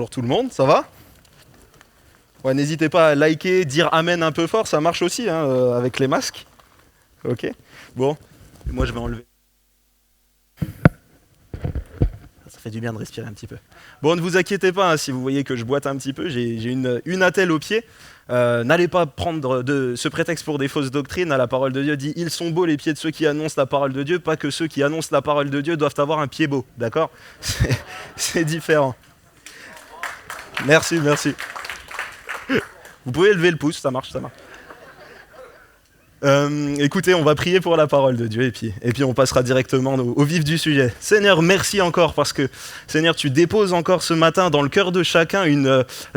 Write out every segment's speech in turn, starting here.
pour tout le monde, ça va? Ouais, n'hésitez pas à liker, dire amen un peu fort, ça marche aussi avec les masques. Ok. Bon, moi je vais enlever. Ça fait du bien de respirer un petit peu. Bon, ne vous inquiétez pas, si vous voyez que je boite un petit peu, j'ai une attelle au pied. N'allez pas prendre ce prétexte pour des fausses doctrines. La parole de Dieu dit « Ils sont beaux les pieds de ceux qui annoncent la parole de Dieu », pas que ceux qui annoncent la parole de Dieu doivent avoir un pied beau, d'accord? C'est différent. Merci. Vous pouvez lever le pouce, ça marche. Écoutez, on va prier pour la parole de Dieu et puis on passera directement au vif du sujet. Seigneur, merci encore parce que, Seigneur, tu déposes encore ce matin dans le cœur de chacun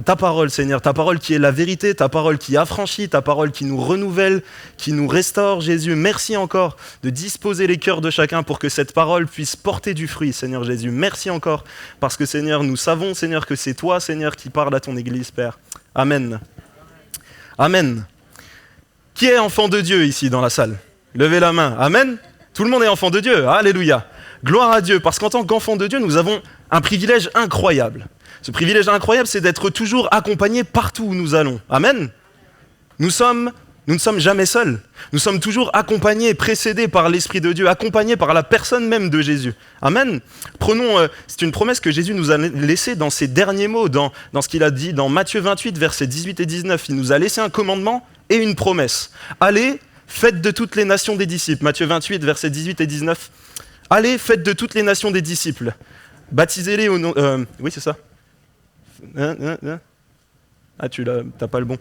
ta parole, Seigneur, ta parole qui est la vérité, ta parole qui affranchit, ta parole qui nous renouvelle, qui nous restaure, Jésus. Merci encore de disposer les cœurs de chacun pour que cette parole puisse porter du fruit, Seigneur Jésus. Merci encore parce que, Seigneur, nous savons, Seigneur, que c'est toi, Seigneur, qui parle à ton Église, Père. Amen. Amen. Qui est enfant de Dieu ici dans la salle? Levez la main. Amen. Tout le monde est enfant de Dieu. Alléluia. Gloire à Dieu. Parce qu'en tant qu'enfant de Dieu, nous avons un privilège incroyable. Ce privilège incroyable, c'est d'être toujours accompagnés partout où nous allons. Amen. Nous ne sommes jamais seuls. Nous sommes toujours accompagnés, précédés par l'Esprit de Dieu, accompagnés par la personne même de Jésus. Amen. C'est une promesse que Jésus nous a laissée dans ses derniers mots, dans ce qu'il a dit dans Matthieu 28, versets 18 et 19. Il nous a laissé un commandement et une promesse. Allez, faites de toutes les nations des disciples. Matthieu 28, versets 18 et 19. Allez, faites de toutes les nations des disciples. Baptisez-les au nom... oui, c'est ça. T'as pas le bon.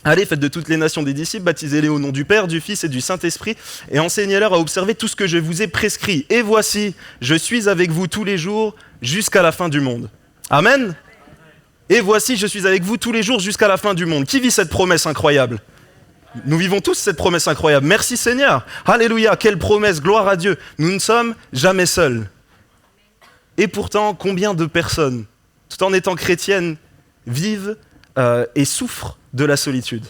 Allez, faites de toutes les nations des disciples, baptisez-les au nom du Père, du Fils et du Saint-Esprit, et enseignez-leur à observer tout ce que je vous ai prescrit. Et voici, je suis avec vous tous les jours jusqu'à la fin du monde. Amen. Et voici, je suis avec vous tous les jours jusqu'à la fin du monde. Qui vit cette promesse incroyable? Nous vivons tous cette promesse incroyable. Merci Seigneur. Alléluia, quelle promesse, gloire à Dieu. Nous ne sommes jamais seuls. Et pourtant, combien de personnes, tout en étant chrétiennes, vivent et souffrent de la solitude?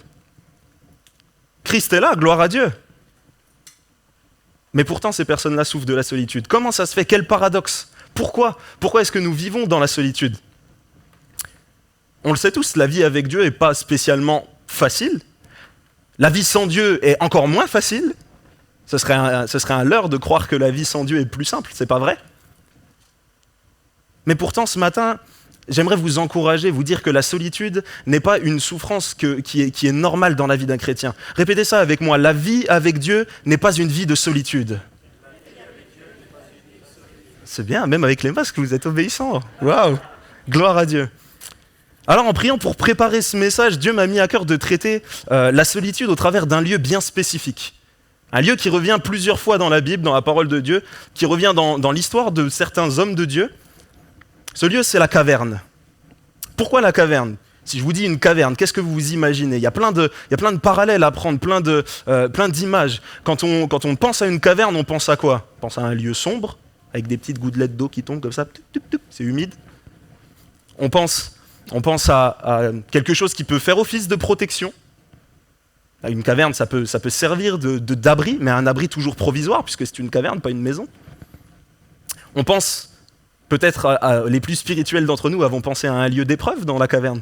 Christ est là, gloire à Dieu. Mais pourtant, ces personnes-là souffrent de la solitude. Comment ça se fait? Quel paradoxe? Pourquoi est-ce que nous vivons dans la solitude? On le sait tous, la vie avec Dieu n'est pas spécialement facile. La vie sans Dieu est encore moins facile. Ce serait un leurre de croire que la vie sans Dieu est plus simple, c'est pas vrai? Mais pourtant, ce matin, j'aimerais vous encourager, vous dire que la solitude n'est pas une souffrance qui est normale dans la vie d'un chrétien. Répétez ça avec moi, la vie avec Dieu n'est pas une vie de solitude. C'est bien, même avec les masques, vous êtes obéissants. Waouh, gloire à Dieu. Alors en priant pour préparer ce message, Dieu m'a mis à cœur de traiter la solitude au travers d'un lieu bien spécifique. Un lieu qui revient plusieurs fois dans la Bible, dans la parole de Dieu, qui revient dans l'histoire de certains hommes de Dieu. Ce lieu, c'est la caverne. Pourquoi la caverne? Si je vous dis une caverne, qu'est-ce que vous vous imaginez? Il y a plein de parallèles à prendre, plein d'images. Quand on pense à une caverne, on pense à quoi? On pense à un lieu sombre, avec des petites gouttelettes d'eau qui tombent comme ça, c'est humide. On pense à quelque chose qui peut faire office de protection. Une caverne, ça peut servir d'abri, mais un abri toujours provisoire, puisque c'est une caverne, pas une maison. On pense, peut-être les plus spirituels d'entre nous avons pensé à un lieu d'épreuve dans la caverne.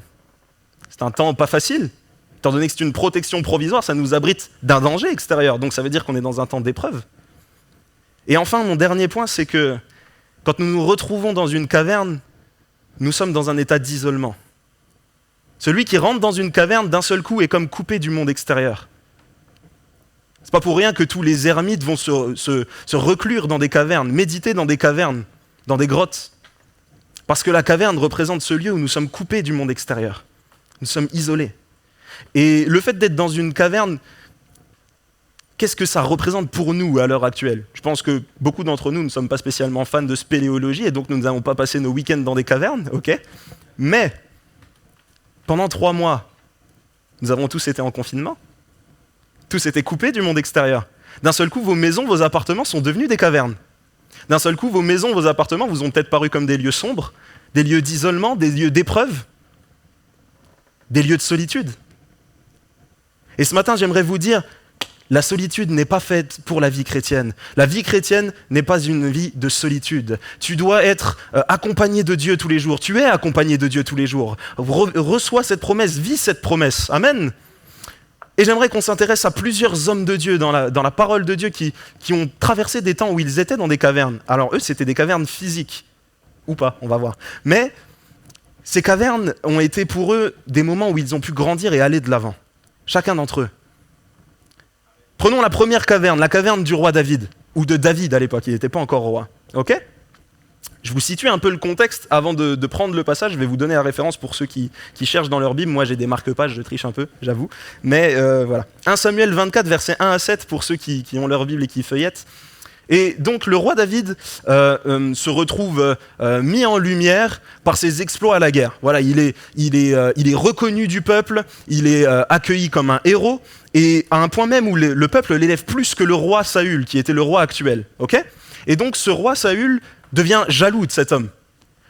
C'est un temps pas facile. Étant donné que c'est une protection provisoire, ça nous abrite d'un danger extérieur, donc ça veut dire qu'on est dans un temps d'épreuve. Et enfin, mon dernier point, c'est que quand nous nous retrouvons dans une caverne, nous sommes dans un état d'isolement. Celui qui rentre dans une caverne d'un seul coup est comme coupé du monde extérieur. C'est pas pour rien que tous les ermites vont se reclure dans des cavernes, méditer dans des cavernes, dans des grottes. Parce que la caverne représente ce lieu où nous sommes coupés du monde extérieur. Nous sommes isolés. Et le fait d'être dans une caverne, qu'est-ce que ça représente pour nous à l'heure actuelle? Je pense que beaucoup d'entre nous ne sommes pas spécialement fans de spéléologie et donc nous n'avons pas passé nos week-ends dans des cavernes, ok? Mais pendant 3 mois, nous avons tous été en confinement. Tous étaient coupés du monde extérieur. D'un seul coup, vos maisons, vos appartements sont devenus des cavernes. D'un seul coup, vos maisons, vos appartements vous ont peut-être paru comme des lieux sombres, des lieux d'isolement, des lieux d'épreuve, des lieux de solitude. Et ce matin, j'aimerais vous dire, La solitude n'est pas faite pour la vie chrétienne. La vie chrétienne n'est pas une vie de solitude. Tu dois être accompagné de Dieu tous les jours. Tu es accompagné de Dieu tous les jours. Reçois cette promesse, vis cette promesse. Amen. Et j'aimerais qu'on s'intéresse à plusieurs hommes de Dieu dans la parole de Dieu qui ont traversé des temps où ils étaient dans des cavernes. Alors eux, c'était des cavernes physiques. Ou pas, on va voir. Mais ces cavernes ont été pour eux des moments où ils ont pu grandir et aller de l'avant. Chacun d'entre eux. Prenons la première caverne, la caverne du roi David, ou de David à l'époque, il n'était pas encore roi. Ok ? Je vous situe un peu le contexte avant de prendre le passage, je vais vous donner la référence pour ceux qui cherchent dans leur Bible. Moi j'ai des marque-pages, je triche un peu, j'avoue. Mais voilà. 1 Samuel 24, versets 1 à 7 pour ceux qui ont leur Bible et qui feuillettent. Et donc le roi David se retrouve mis en lumière par ses exploits à la guerre. Voilà, il est reconnu du peuple, il est accueilli comme un héros, et à un point même où le peuple l'élève plus que le roi Saül, qui était le roi actuel. Okay ? Et donc ce roi Saül devient jaloux de cet homme.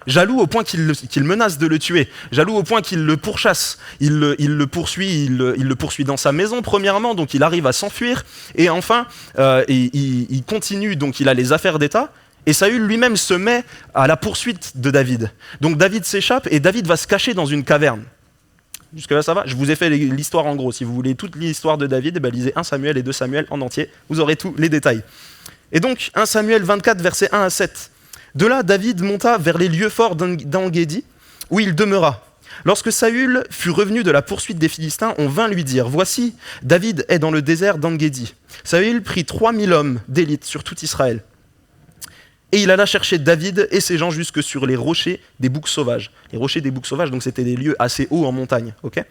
Jaloux au point qu'il menace de le tuer, jaloux au point qu'il le pourchasse, il le poursuit dans sa maison premièrement, donc il arrive à s'enfuir, et enfin il continue, donc il a les affaires d'État, et Saül lui-même se met à la poursuite de David. Donc David s'échappe, et David va se cacher dans une caverne. Jusque-là ça va ? Je vous ai fait l'histoire en gros, si vous voulez toute l'histoire de David, lisez 1 Samuel et 2 Samuel en entier, vous aurez tous les détails. Et donc 1 Samuel 24, versets 1 à 7. De là, David monta vers les lieux forts d'En-Guédi, où il demeura. Lorsque Saül fut revenu de la poursuite des Philistins, on vint lui dire « Voici, David est dans le désert d'En-Guédi. » Saül prit 3000 hommes d'élite sur tout Israël. Et il alla chercher David et ses gens jusque sur les rochers des boucs sauvages. Les rochers des boucs sauvages, donc c'était des lieux assez hauts en montagne. Okay ?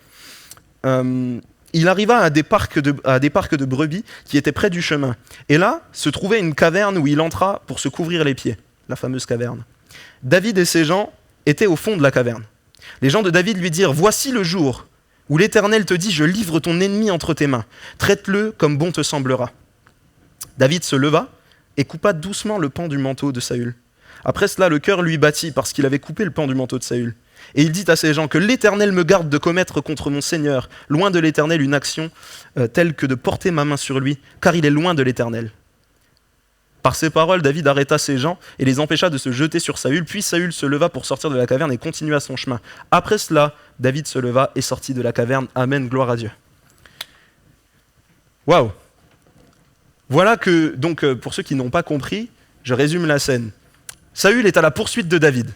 Il arriva à des parcs de brebis qui étaient près du chemin. Et là se trouvait une caverne où il entra pour se couvrir les pieds. La fameuse caverne. David et ses gens étaient au fond de la caverne. Les gens de David lui dirent « Voici le jour où l'Éternel te dit « Je livre ton ennemi entre tes mains. Traite-le comme bon te semblera. » David se leva et coupa doucement le pan du manteau de Saül. Après cela, le cœur lui battit parce qu'il avait coupé le pan du manteau de Saül. Et il dit à ses gens « Que l'Éternel me garde de commettre contre mon Seigneur, loin de l'Éternel, une action telle que de porter ma main sur lui, car il est loin de l'Éternel. » Par ces paroles, David arrêta ses gens et les empêcha de se jeter sur Saül. Puis Saül se leva pour sortir de la caverne et continua son chemin. Après cela, David se leva et sortit de la caverne. Amen, gloire à Dieu. Waouh! Voilà que, donc, pour ceux qui n'ont pas compris, je résume la scène. Saül est à la poursuite de David.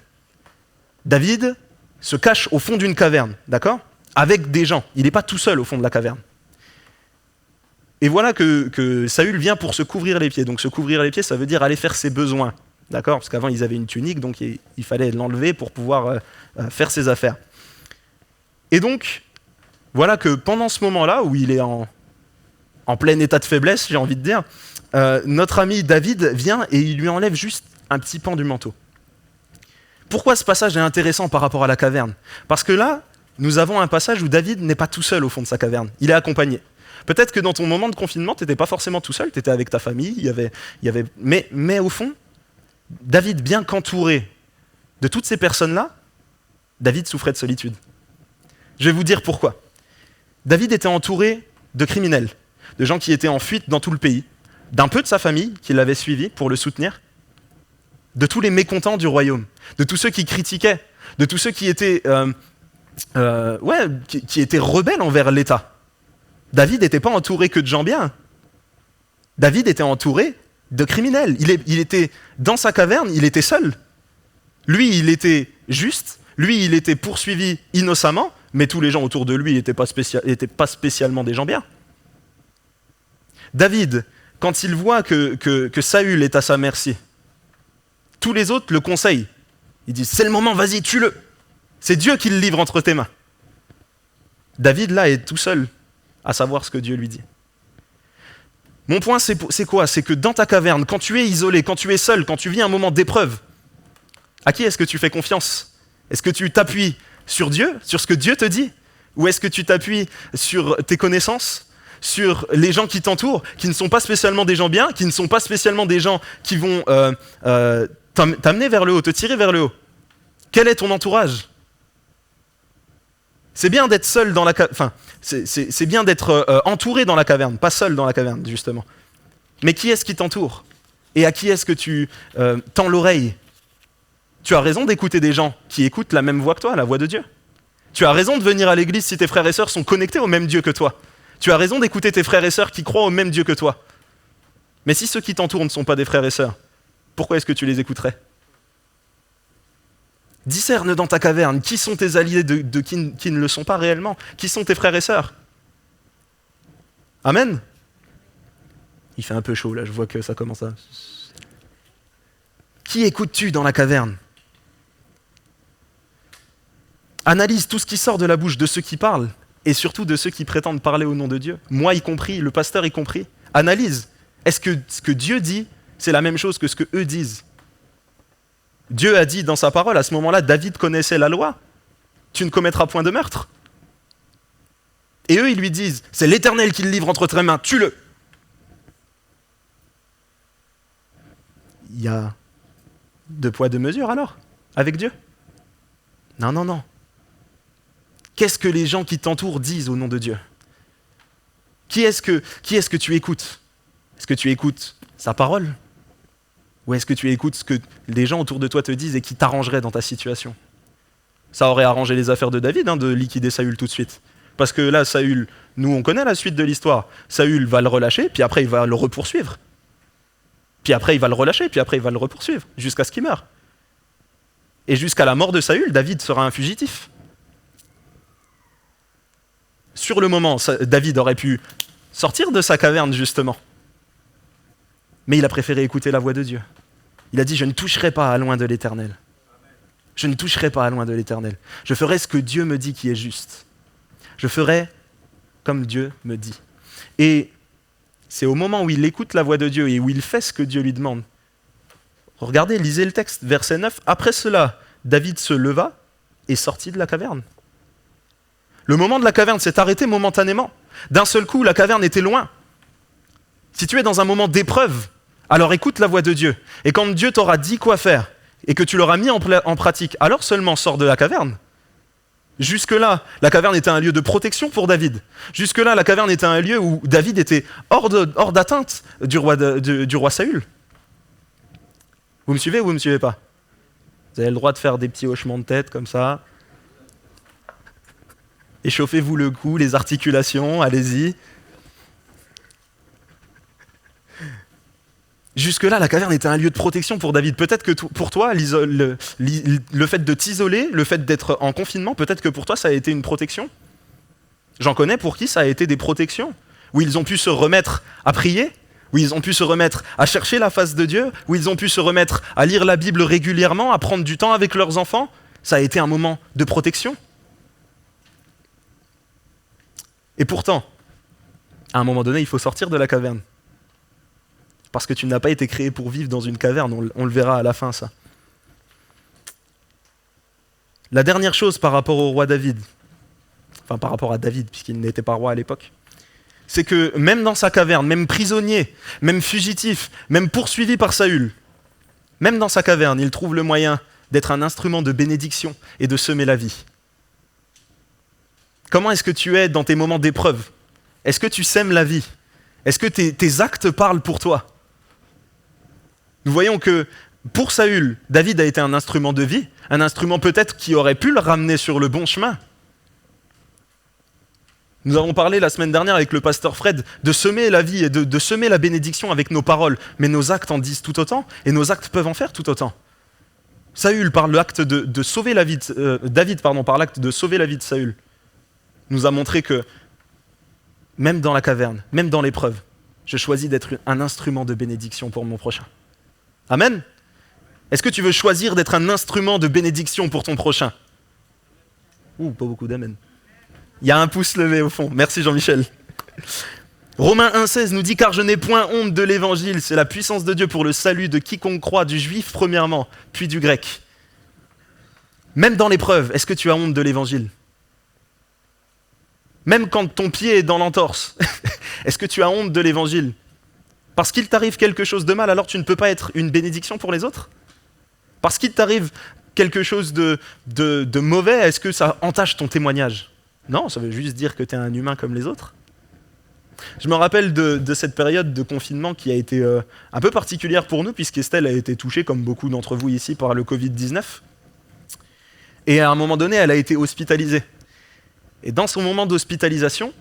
David se cache au fond d'une caverne, d'accord ? Avec des gens. Il n'est pas tout seul au fond de la caverne. Et voilà que Saül vient pour se couvrir les pieds. Donc se couvrir les pieds, ça veut dire aller faire ses besoins. D'accord ? Parce qu'avant, ils avaient une tunique, donc il fallait l'enlever pour pouvoir faire ses affaires. Et donc, voilà que pendant ce moment-là, où il est en plein état de faiblesse, j'ai envie de dire, notre ami David vient et il lui enlève juste un petit pan du manteau. Pourquoi ce passage est intéressant par rapport à la caverne ? Parce que là, nous avons un passage où David n'est pas tout seul au fond de sa caverne. Il est accompagné. Peut-être que dans ton moment de confinement, tu n'étais pas forcément tout seul, tu étais avec ta famille, mais au fond, David, bien qu'entouré de toutes ces personnes-là, David souffrait de solitude. Je vais vous dire pourquoi. David était entouré de criminels, de gens qui étaient en fuite dans tout le pays, d'un peu de sa famille qui l'avait suivi pour le soutenir, de tous les mécontents du royaume, de tous ceux qui critiquaient, de tous ceux qui étaient, qui étaient rebelles envers l'État. David n'était pas entouré que de gens bien. David était entouré de criminels. Il était dans sa caverne, il était seul. Lui, il était juste. Lui, il était poursuivi innocemment, mais tous les gens autour de lui n'étaient pas spécialement des gens bien. David, quand il voit que Saül est à sa merci, tous les autres le conseillent. Ils disent « C'est le moment, vas-y, tue-le. C'est Dieu qui le livre entre tes mains. » David, là, est tout seul à savoir ce que Dieu lui dit. Mon point, c'est quoi ? C'est que dans ta caverne, quand tu es isolé, quand tu es seul, quand tu vis un moment d'épreuve, à qui est-ce que tu fais confiance ? Est-ce que tu t'appuies sur Dieu, sur ce que Dieu te dit ? Ou est-ce que tu t'appuies sur tes connaissances, sur les gens qui t'entourent, qui ne sont pas spécialement des gens bien, qui ne sont pas spécialement des gens qui vont t'amener vers le haut, te tirer vers le haut ? Quel est ton entourage ? C'est bien d'être seul dans la caverne, enfin, c'est bien d'être entouré dans la caverne, pas seul dans la caverne, justement. Mais qui est-ce qui t'entoure? Et à qui est-ce que tu tends l'oreille? Tu as raison d'écouter des gens qui écoutent la même voix que toi, la voix de Dieu. Tu as raison de venir à l'église si tes frères et sœurs sont connectés au même Dieu que toi. Tu as raison d'écouter tes frères et sœurs qui croient au même Dieu que toi. Mais si ceux qui t'entourent ne sont pas des frères et sœurs, pourquoi est-ce que tu les écouterais? Discerne dans ta caverne, qui sont tes alliés de qui ne le sont pas réellement? Qui sont tes frères et sœurs? Amen. Il fait un peu chaud là, je vois que ça commence à... Qui écoutes-tu dans la caverne? Analyse tout ce qui sort de la bouche de ceux qui parlent, et surtout de ceux qui prétendent parler au nom de Dieu. Moi y compris, le pasteur y compris. Analyse. Est-ce que ce que Dieu dit, c'est la même chose que ce que eux disent? Dieu a dit dans sa parole, à ce moment-là, David connaissait la loi. Tu ne commettras point de meurtre. Et eux, ils lui disent, c'est l'Éternel qui le livre entre tes mains, tue-le. Il y a deux poids, deux mesures alors, avec Dieu? Non, non, non. Qu'est-ce que les gens qui t'entourent disent au nom de Dieu? Qui est-ce que tu écoutes? Est-ce que tu écoutes sa parole? Ou est-ce que tu écoutes ce que les gens autour de toi te disent et qui t'arrangerait dans ta situation? Ça aurait arrangé les affaires de David, de liquider Saül tout de suite. Parce que là, Saül, nous on connaît la suite de l'histoire. Saül va le relâcher, puis après il va le repoursuivre. Puis après il va le relâcher, puis après il va le repoursuivre, jusqu'à ce qu'il meure. Et jusqu'à la mort de Saül, David sera un fugitif. Sur le moment, David aurait pu sortir de sa caverne, justement. Mais il a préféré écouter la voix de Dieu. Il a dit, je ne toucherai pas à loin de l'Éternel. Je ne toucherai pas à loin de l'Éternel. Je ferai ce que Dieu me dit qui est juste. Je ferai comme Dieu me dit. Et c'est au moment où il écoute la voix de Dieu et où il fait ce que Dieu lui demande. Regardez, lisez le texte, verset 9. Après cela, David se leva et sortit de la caverne. Le moment de la caverne s'est arrêté momentanément. D'un seul coup, la caverne était loin. Si tu es dans un moment d'épreuve, alors écoute la voix de Dieu. Et quand Dieu t'aura dit quoi faire et que tu l'auras mis en pratique, alors seulement sors de la caverne. Jusque-là, la caverne était un lieu de protection pour David. Jusque-là, la caverne était un lieu où David était hors d'atteinte du roi Saül. Vous me suivez ou vous ne me suivez pas? Vous avez le droit de faire des petits hochements de tête comme ça. Échauffez-vous le cou, les articulations, allez-y. Jusque-là, la caverne était un lieu de protection pour David. Peut-être que pour toi, le fait de t'isoler, le fait d'être en confinement, peut-être que pour toi, ça a été une protection. J'en connais pour qui ça a été des protections, où ils ont pu se remettre à prier, où ils ont pu se remettre à chercher la face de Dieu, où ils ont pu se remettre à lire la Bible régulièrement, à prendre du temps avec leurs enfants. Ça a été un moment de protection. Et pourtant, à un moment donné, il faut sortir de la caverne. Parce que tu n'as pas été créé pour vivre dans une caverne, on le verra à la fin, ça. La dernière chose par rapport au roi David, enfin par rapport à David, puisqu'il n'était pas roi à l'époque, c'est que même dans sa caverne, même prisonnier, même fugitif, même poursuivi par Saül, même dans sa caverne, il trouve le moyen d'être un instrument de bénédiction et de semer la vie. Comment est-ce que tu es dans tes moments d'épreuve? Est-ce que tu sèmes la vie? Est-ce que tes actes parlent pour toi? Nous voyons que pour Saül, David a été un instrument de vie, un instrument peut-être qui aurait pu le ramener sur le bon chemin. Nous avons parlé la semaine dernière avec le pasteur Fred de semer la vie et de semer la bénédiction avec nos paroles, mais nos actes en disent tout autant et nos actes peuvent en faire tout autant. Saül, par l'acte de sauver la vie David, par l'acte de sauver la vie de Saül, nous a montré que même dans la caverne, même dans l'épreuve, je choisis d'être un instrument de bénédiction pour mon prochain. Amen. Est-ce que tu veux choisir d'être un instrument de bénédiction pour ton prochain? Pas beaucoup d'amen. Il y a un pouce levé au fond. Merci Jean-Michel. Romains 1,16 nous dit « Car je n'ai point honte de l'évangile, c'est la puissance de Dieu pour le salut de quiconque croit, du juif premièrement, puis du grec. » Même dans l'épreuve, est-ce que tu as honte de l'évangile? Même quand ton pied est dans l'entorse, est-ce que tu as honte de l'évangile? Parce qu'il t'arrive quelque chose de mal, alors tu ne peux pas être une bénédiction pour les autres? Parce qu'il t'arrive quelque chose de mauvais, est-ce que ça entache ton témoignage? Non, ça veut juste dire que tu es un humain comme les autres. Je me rappelle de cette période de confinement qui a été un peu particulière pour nous, puisqu'Estelle a été touchée, comme beaucoup d'entre vous ici, par le Covid-19. Et à un moment donné, elle a été hospitalisée. Et dans son moment d'hospitalisation,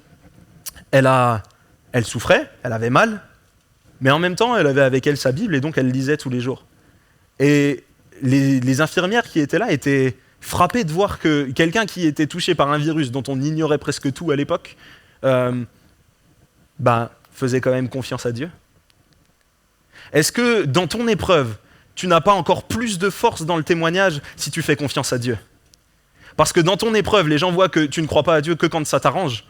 elle souffrait, elle avait mal, mais en même temps, elle avait avec elle sa Bible, et donc elle lisait tous les jours. Et les infirmières qui étaient là étaient frappées de voir que quelqu'un qui était touché par un virus dont on ignorait presque tout à l'époque, faisait quand même confiance à Dieu. Est-ce que dans ton épreuve, tu n'as pas encore plus de force dans le témoignage si tu fais confiance à Dieu? Parce que dans ton épreuve, les gens voient que tu ne crois pas à Dieu que quand ça t'arrange.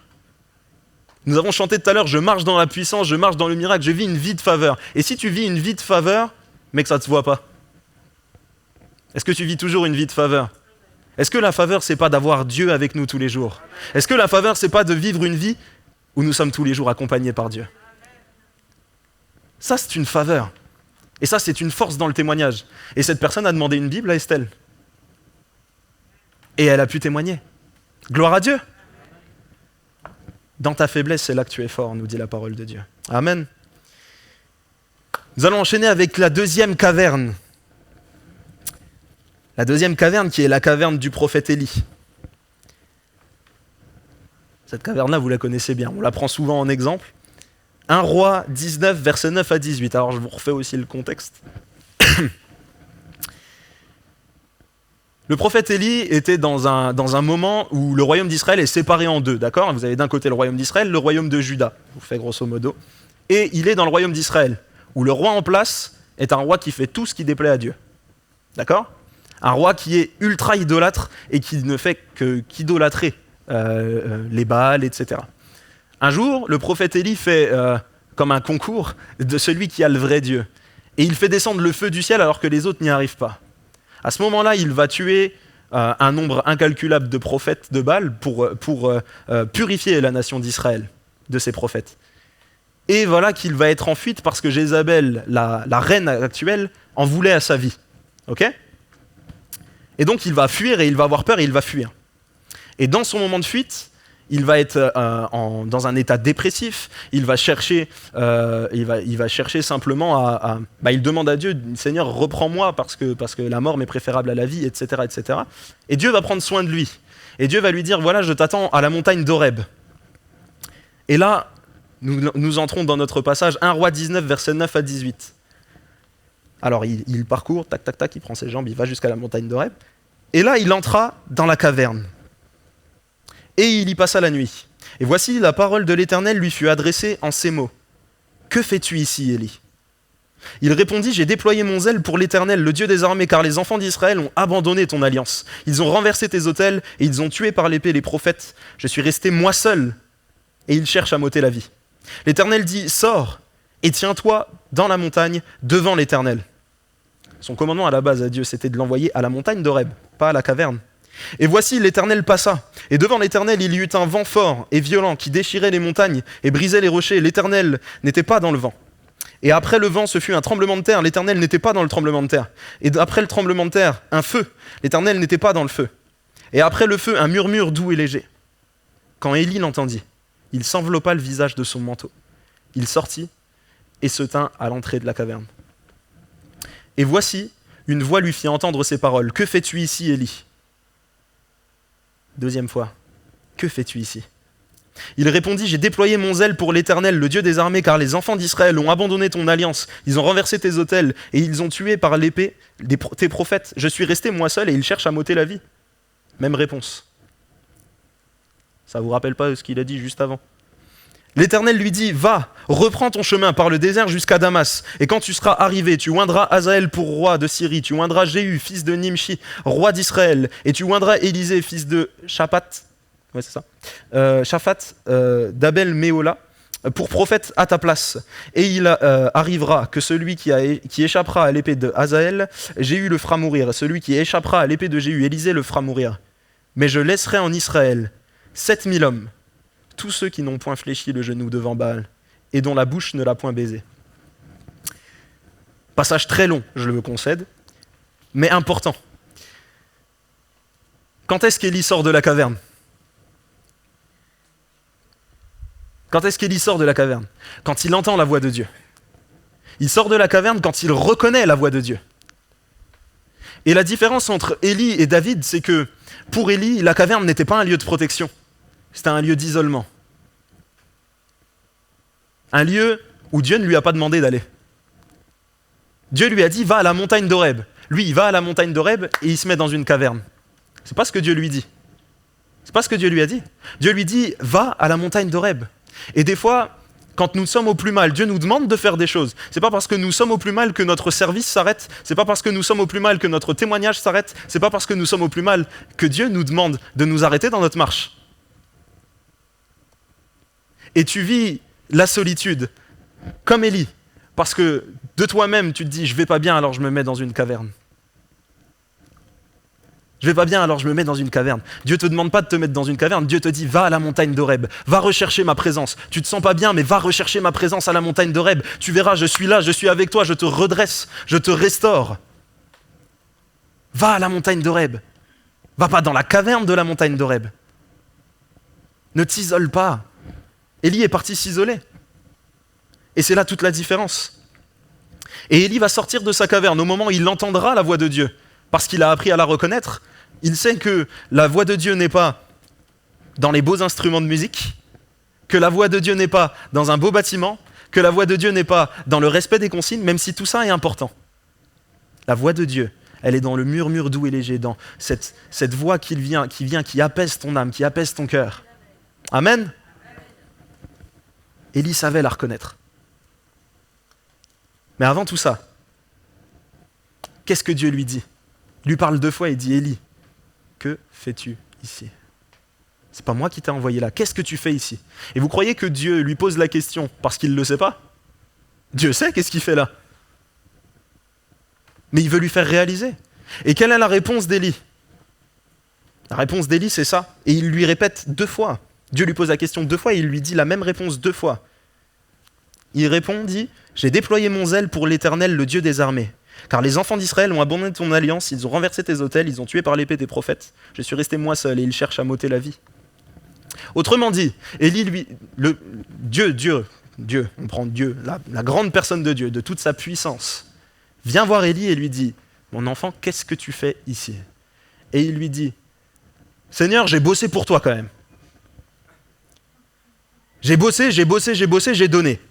Nous avons chanté tout à l'heure, je marche dans la puissance, je marche dans le miracle, je vis une vie de faveur. Et si tu vis une vie de faveur, mais que ça ne te voit pas, est-ce que tu vis toujours une vie de faveur? Est-ce que la faveur, c'est pas d'avoir Dieu avec nous tous les jours? Est-ce que la faveur, c'est pas de vivre une vie où nous sommes tous les jours accompagnés par Dieu? Ça, c'est une faveur. Et ça, c'est une force dans le témoignage. Et cette personne a demandé une Bible à Estelle. Et elle a pu témoigner. Gloire à Dieu. Dans ta faiblesse, c'est là que tu es fort, nous dit la parole de Dieu. Amen. Nous allons enchaîner avec la deuxième caverne. La deuxième caverne qui est la caverne du prophète Élie. Cette caverne-là, vous la connaissez bien, on la prend souvent en exemple. 1 Roi 19, versets 9 à 18. Alors je vous refais aussi le contexte. Le prophète Élie était dans un moment où le royaume d'Israël est séparé en deux, d'accord? Vous avez d'un côté le royaume d'Israël, le royaume de Juda, je vous fais grosso modo. Et il est dans le royaume d'Israël, où le roi en place est un roi qui fait tout ce qui déplaît à Dieu. D'accord? Un roi qui est ultra idolâtre et qui ne fait qu'idolâtrer les Baals, etc. Un jour, le prophète Élie fait comme un concours de celui qui a le vrai Dieu. Et il fait descendre le feu du ciel alors que les autres n'y arrivent pas. À ce moment-là, il va tuer un nombre incalculable de prophètes de Baal pour purifier la nation d'Israël de ces prophètes. Et voilà qu'il va être en fuite parce que Jézabel, la reine actuelle, en voulait à sa vie. Ok ? Et donc il va fuir et il va avoir peur et il va fuir. Et dans son moment de fuite, il va être dans un état dépressif, il va chercher simplement il demande à Dieu, Seigneur, reprends-moi parce que la mort m'est préférable à la vie, etc., etc. Et Dieu va prendre soin de lui. Et Dieu va lui dire, voilà, je t'attends à la montagne d'Horeb. Et là, nous entrons dans notre passage 1 Roi 19, versets 9 à 18. Alors il parcourt, tac, tac, tac, il prend ses jambes, il va jusqu'à la montagne d'Horeb. Et là, il entra dans la caverne. Et il y passa la nuit. Et voici, la parole de l'Éternel lui fut adressée en ces mots. « Que fais-tu ici, Élie » Il répondit, « J'ai déployé mon zèle pour l'Éternel, le Dieu des armées, car les enfants d'Israël ont abandonné ton alliance. Ils ont renversé tes autels et ils ont tué par l'épée les prophètes. Je suis resté moi seul, et ils cherchent à m'ôter la vie. » L'Éternel dit, « Sors et tiens-toi dans la montagne devant l'Éternel. » Son commandement à la base à Dieu, c'était de l'envoyer à la montagne d'Horeb, pas à la caverne. Et voici, l'Éternel passa, et devant l'Éternel, il y eut un vent fort et violent qui déchirait les montagnes et brisait les rochers. L'Éternel n'était pas dans le vent. Et après le vent, ce fut un tremblement de terre. L'Éternel n'était pas dans le tremblement de terre. Et après le tremblement de terre, un feu. L'Éternel n'était pas dans le feu. Et après le feu, un murmure doux et léger. Quand Élie l'entendit, il s'enveloppa le visage de son manteau. Il sortit et se tint à l'entrée de la caverne. Et voici, une voix lui fit entendre ces paroles. « Que fais-tu ici, Élie » Deuxième fois, « Que fais-tu ici » Il répondit, « J'ai déployé mon zèle pour l'Éternel, le Dieu des armées, car les enfants d'Israël ont abandonné ton alliance. Ils ont renversé tes autels et ils ont tué par l'épée tes prophètes. Je suis resté moi seul et ils cherchent à m'ôter la vie. » Même réponse. Ça ne vous rappelle pas ce qu'il a dit juste avant? L'Éternel lui dit, « Va, reprends ton chemin par le désert jusqu'à Damas, et quand tu seras arrivé, tu oindras Hazaël pour roi de Syrie, tu oindras Jéhu, fils de Nimshi, roi d'Israël, et tu oindras Élisée, fils de Shaphat, d'Abel Méola, pour prophète à ta place. Et il arrivera que celui qui échappera à l'épée de Hazaël, Jéhu le fera mourir, et celui qui échappera à l'épée de Jéhu, Élisée le fera mourir. Mais je laisserai en Israël 7000 hommes, tous ceux qui n'ont point fléchi le genou devant Baal, et dont la bouche ne l'a point baisé. » Passage très long, je le concède, mais important. Quand est-ce qu'Élie sort de la caverne? Quand est-ce qu'Élie sort de la caverne? Quand il entend la voix de Dieu. Il sort de la caverne quand il reconnaît la voix de Dieu. Et la différence entre Élie et David, c'est que pour Élie, la caverne n'était pas un lieu de protection. C'était un lieu d'isolement. Un lieu où Dieu ne lui a pas demandé d'aller. Dieu lui a dit, va à la montagne d'Horeb. Lui, il va à la montagne d'Horeb et il se met dans une caverne. C'est pas ce que Dieu lui dit. C'est pas ce que Dieu lui a dit. Dieu lui dit, va à la montagne d'Horeb. Et des fois, quand nous sommes au plus mal, Dieu nous demande de faire des choses. C'est pas parce que nous sommes au plus mal que notre service s'arrête. C'est pas parce que nous sommes au plus mal que notre témoignage s'arrête. C'est pas parce que nous sommes au plus mal que Dieu nous demande de nous arrêter dans notre marche. Et tu vis la solitude comme Élie, parce que de toi-même, tu te dis, je vais pas bien, alors je me mets dans une caverne. Je vais pas bien, alors je me mets dans une caverne. Dieu te demande pas de te mettre dans une caverne, Dieu te dit, va à la montagne d'Horeb, va rechercher ma présence. Tu te sens pas bien, mais va rechercher ma présence à la montagne d'Horeb. Tu verras, je suis là, je suis avec toi, je te redresse, je te restaure. Va à la montagne d'Horeb. Va pas dans la caverne de la montagne d'Horeb. Ne t'isole pas. Élie est parti s'isoler. Et c'est là toute la différence. Et Élie va sortir de sa caverne au moment où il entendra la voix de Dieu. Parce qu'il a appris à la reconnaître. Il sait que la voix de Dieu n'est pas dans les beaux instruments de musique, que la voix de Dieu n'est pas dans un beau bâtiment, que la voix de Dieu n'est pas dans le respect des consignes, même si tout ça est important. La voix de Dieu, elle est dans le murmure doux et léger, dans cette voix qui apaise ton âme, qui apaise ton cœur. Amen. Élie savait la reconnaître. Mais avant tout ça, qu'est-ce que Dieu lui dit? Il lui parle 2 fois et dit, Élie, que fais-tu ici? C'est pas moi qui t'ai envoyé là, qu'est-ce que tu fais ici? Et vous croyez que Dieu lui pose la question parce qu'il ne le sait pas? Dieu sait qu'est-ce qu'il fait là. Mais il veut lui faire réaliser. Et quelle est la réponse d'Élie? La réponse d'Élie, c'est ça. Et il lui répète 2 fois. Dieu lui pose la question 2 fois et il lui dit la même réponse 2 fois. Il répond, dit, « J'ai déployé mon zèle pour l'Éternel, le Dieu des armées. Car les enfants d'Israël ont abandonné ton alliance, ils ont renversé tes autels, ils ont tué par l'épée tes prophètes. Je suis resté moi seul et ils cherchent à m'ôter la vie. » Autrement dit, Élie, Dieu, on prend Dieu, la grande personne de Dieu, de toute sa puissance, vient voir Élie et lui dit, « Mon enfant, qu'est-ce que tu fais ici ?» Et il lui dit, « Seigneur, j'ai bossé pour toi quand même. J'ai bossé, j'ai donné.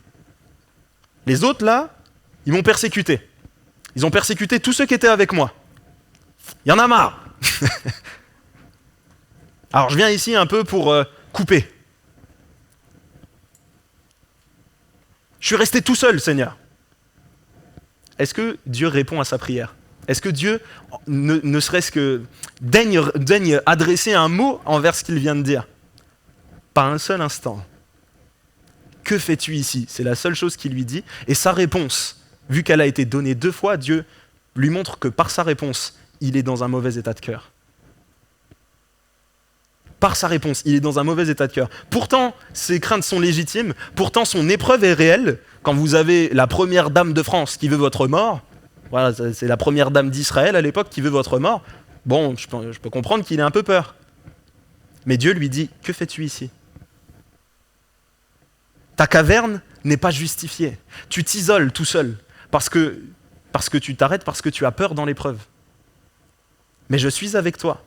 Les autres, là, ils m'ont persécuté. Ils ont persécuté tous ceux qui étaient avec moi. Il y en a marre. Alors, je viens ici un peu pour couper. Je suis resté tout seul, Seigneur. » Est-ce que Dieu répond à sa prière? Est-ce que Dieu, ne serait-ce que daigne adresser un mot envers ce qu'il vient de dire? Pas un seul instant. Que fais-tu ici? C'est la seule chose qu'il lui dit. Et sa réponse, vu qu'elle a été donnée 2 fois, Dieu lui montre que par sa réponse, il est dans un mauvais état de cœur. Par sa réponse, il est dans un mauvais état de cœur. Pourtant, ses craintes sont légitimes. Pourtant, son épreuve est réelle. Quand vous avez la première dame de France qui veut votre mort, voilà, c'est la première dame d'Israël à l'époque qui veut votre mort, bon, je peux comprendre qu'il ait un peu peur. Mais Dieu lui dit, que fais-tu ici? Ta caverne n'est pas justifiée. Tu t'isoles tout seul parce que tu t'arrêtes, parce que tu as peur dans l'épreuve. Mais je suis avec toi.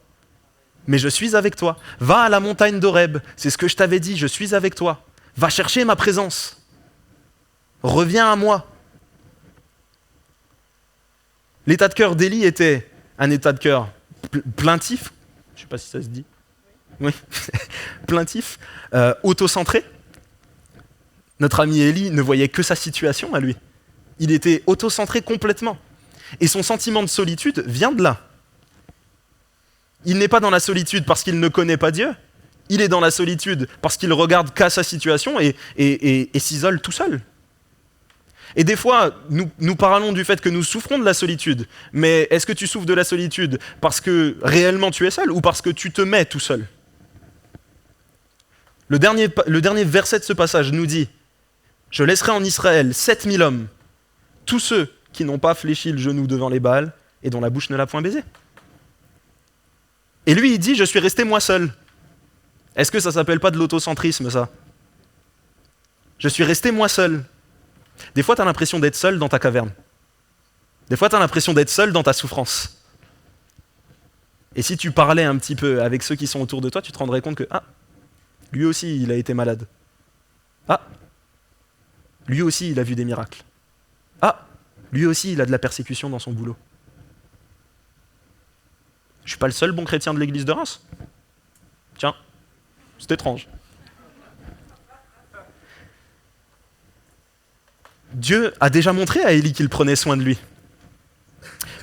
Va à la montagne d'Horeb. C'est ce que je t'avais dit, je suis avec toi. Va chercher ma présence. Reviens à moi. L'état de cœur d'Élie était un état de cœur plaintif. Je ne sais pas si ça se dit. Oui. Plaintif, autocentré. Notre ami Élie ne voyait que sa situation à lui. Il était autocentré complètement. Et son sentiment de solitude vient de là. Il n'est pas dans la solitude parce qu'il ne connaît pas Dieu. Il est dans la solitude parce qu'il regarde qu'à sa situation et s'isole tout seul. Et des fois, nous parlons du fait que nous souffrons de la solitude. Mais est-ce que tu souffres de la solitude parce que réellement tu es seul ou parce que tu te mets tout seul? Le dernier verset de ce passage nous dit: je laisserai en Israël 7000 hommes, tous ceux qui n'ont pas fléchi le genou devant les Baals et dont la bouche ne l'a point baisé. Et lui, il dit, je suis resté moi seul. Est-ce que ça s'appelle pas de l'autocentrisme, ça? Je suis resté moi seul. Des fois, tu as l'impression d'être seul dans ta caverne. Des fois, tu as l'impression d'être seul dans ta souffrance. Et si tu parlais un petit peu avec ceux qui sont autour de toi, tu te rendrais compte que, lui aussi, il a été malade. Lui aussi, il a vu des miracles. Lui aussi, il a de la persécution dans son boulot. Je suis pas le seul bon chrétien de l'église de Reims. Tiens, c'est étrange. Dieu a déjà montré à Élie qu'il prenait soin de lui.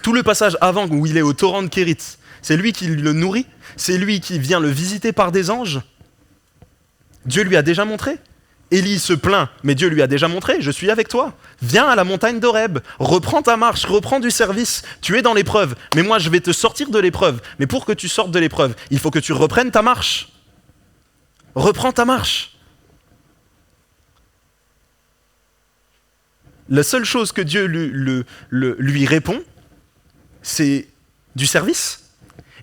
Tout le passage avant où il est au torrent de Kérit, c'est lui qui le nourrit, c'est lui qui vient le visiter par des anges. Dieu lui a déjà montré. Élie se plaint, mais Dieu lui a déjà montré, je suis avec toi. Viens à la montagne d'Horeb, reprends ta marche, reprends du service. Tu es dans l'épreuve, mais moi je vais te sortir de l'épreuve. Mais pour que tu sortes de l'épreuve, il faut que tu reprennes ta marche. Reprends ta marche. La seule chose que Dieu lui répond, c'est du service.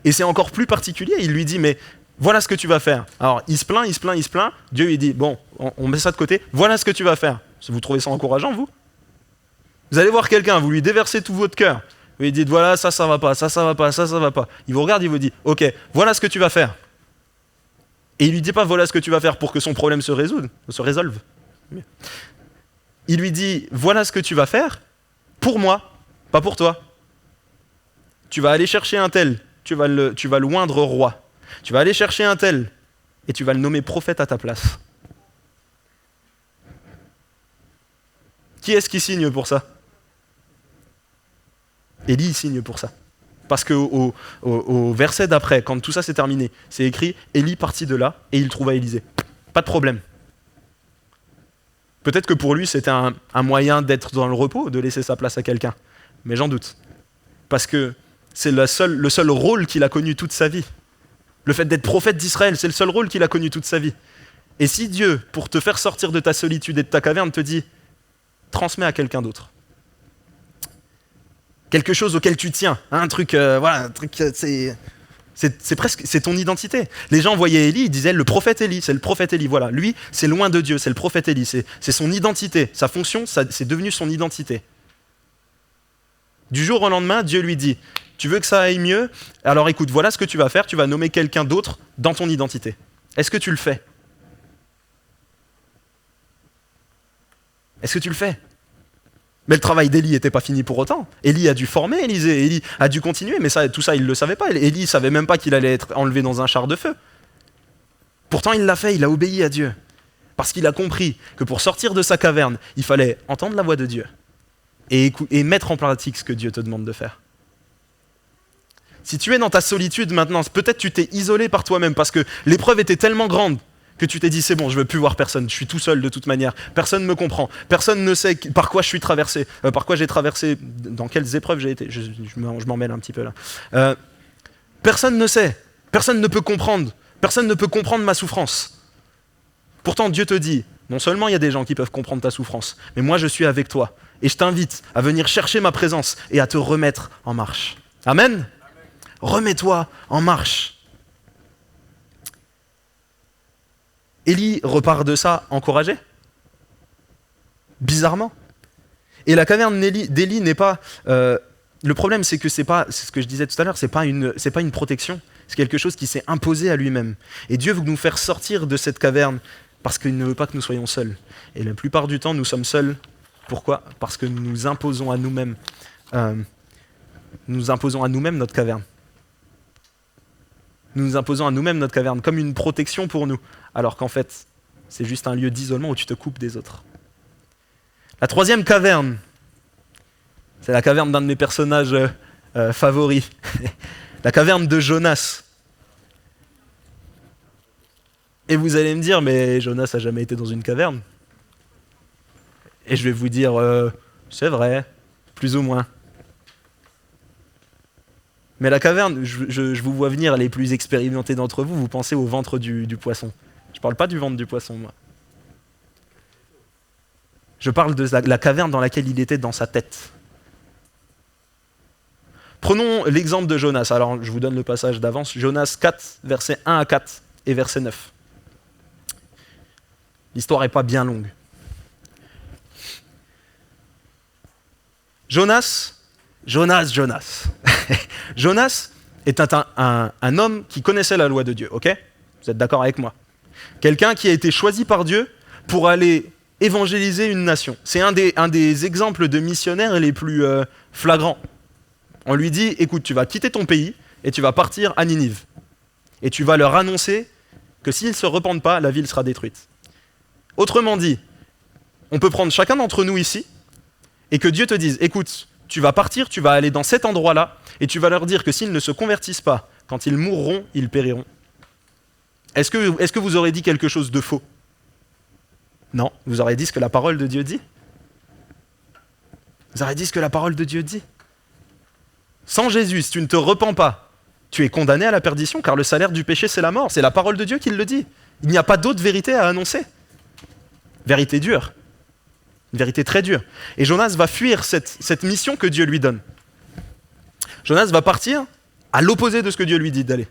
Et c'est encore plus particulier, il lui dit, mais voilà ce que tu vas faire. Alors, il se plaint. Dieu lui dit, bon, on met ça de côté. Voilà ce que tu vas faire. Vous trouvez ça encourageant, vous? Vous allez voir quelqu'un, vous lui déversez tout votre cœur. Vous lui dites, voilà, ça va pas, ça va pas, ça va pas. Il vous regarde, il vous dit, ok, voilà ce que tu vas faire. Et il lui dit pas, voilà ce que tu vas faire pour que son problème se résolve. Il lui dit, voilà ce que tu vas faire pour moi, pas pour toi. Tu vas aller chercher un tel, tu vas le oindre roi. Tu vas aller chercher un tel et tu vas le nommer prophète à ta place. Qui est-ce qui signe pour ça? Élie signe pour ça. Parce qu'au verset d'après, quand tout ça s'est terminé, c'est écrit « Élie partit de là et il trouva Élisée ». Pas de problème. Peut-être que pour lui, c'était un moyen d'être dans le repos, de laisser sa place à quelqu'un. Mais j'en doute. Parce que c'est le seul rôle qu'il a connu toute sa vie. Le fait d'être prophète d'Israël, c'est le seul rôle qu'il a connu toute sa vie. Et si Dieu, pour te faire sortir de ta solitude et de ta caverne, te dit « transmets à quelqu'un d'autre », quelque chose auquel tu tiens, un truc, c'est ton identité. Les gens voyaient Élie, ils disaient le prophète Élie, c'est le prophète Élie. Voilà, lui, c'est loin de Dieu, c'est le prophète Élie, c'est son identité, sa fonction, c'est devenu son identité. Du jour au lendemain, Dieu lui dit, tu veux que ça aille mieux? Alors écoute, voilà ce que tu vas faire, tu vas nommer quelqu'un d'autre dans ton identité. Est-ce que tu le fais? Est-ce que tu le fais? Mais le travail d'Élie n'était pas fini pour autant. Élie a dû former Élisée, Élie a dû continuer, mais tout ça, il ne le savait pas. Élie ne savait même pas qu'il allait être enlevé dans un char de feu. Pourtant, il l'a fait, il a obéi à Dieu. Parce qu'il a compris que pour sortir de sa caverne, il fallait entendre la voix de Dieu et mettre en pratique ce que Dieu te demande de faire. Si tu es dans ta solitude maintenant, peut-être tu t'es isolé par toi-même parce que l'épreuve était tellement grande que tu t'es dit c'est bon, je ne veux plus voir personne, je suis tout seul de toute manière, personne ne me comprend, personne ne sait par quoi je suis traversé, par quoi j'ai traversé, dans quelles épreuves j'ai été, je m'en mêle un petit peu là. Personne ne sait, personne ne peut comprendre ma souffrance. Pourtant Dieu te dit, non seulement il y a des gens qui peuvent comprendre ta souffrance, mais moi je suis avec toi et je t'invite à venir chercher ma présence et à te remettre en marche. Amen. Remets-toi en marche. Élie repart de ça encouragé, bizarrement. Et la caverne d'Élie n'est pas... le problème, c'est que c'est ce que je disais tout à l'heure, c'est pas une protection, c'est quelque chose qui s'est imposé à lui-même. Et Dieu veut nous faire sortir de cette caverne parce qu'il ne veut pas que nous soyons seuls. Et la plupart du temps, nous sommes seuls. Pourquoi? Parce que nous imposons à nous-mêmes notre caverne. Nous nous imposons à nous-mêmes notre caverne comme une protection pour nous, alors qu'en fait, c'est juste un lieu d'isolement où tu te coupes des autres. La troisième caverne, c'est la caverne d'un de mes personnages favoris, la caverne de Jonas. Et vous allez me dire, mais Jonas n'a jamais été dans une caverne. Et je vais vous dire, c'est vrai, plus ou moins. Mais la caverne, je vous vois venir, les plus expérimentés d'entre vous, vous pensez au ventre du poisson. Je ne parle pas du ventre du poisson, moi. Je parle de la caverne dans laquelle il était dans sa tête. Prenons l'exemple de Jonas. Alors, je vous donne le passage d'avance. Jonas 4, versets 1 à 4 et verset 9. L'histoire n'est pas bien longue. Jonas. Jonas est un homme qui connaissait la loi de Dieu, ok? Vous êtes d'accord avec moi? Quelqu'un qui a été choisi par Dieu pour aller évangéliser une nation. C'est un des exemples de missionnaires les plus flagrants. On lui dit, écoute, tu vas quitter ton pays et tu vas partir à Ninive. Et tu vas leur annoncer que s'ils ne se repentent pas, la ville sera détruite. Autrement dit, on peut prendre chacun d'entre nous ici et que Dieu te dise, écoute, tu vas partir, tu vas aller dans cet endroit-là et tu vas leur dire que s'ils ne se convertissent pas, quand ils mourront, ils périront. Est-ce que vous aurez dit quelque chose de faux? Non, vous aurez dit ce que la parole de Dieu dit. Vous aurez dit ce que la parole de Dieu dit. Sans Jésus, si tu ne te repens pas, tu es condamné à la perdition, car le salaire du péché, c'est la mort. C'est la parole de Dieu qui le dit. Il n'y a pas d'autre vérité à annoncer. Vérité dure. Une vérité très dure. Et Jonas va fuir cette mission que Dieu lui donne. Jonas va partir à l'opposé de ce que Dieu lui dit d'aller.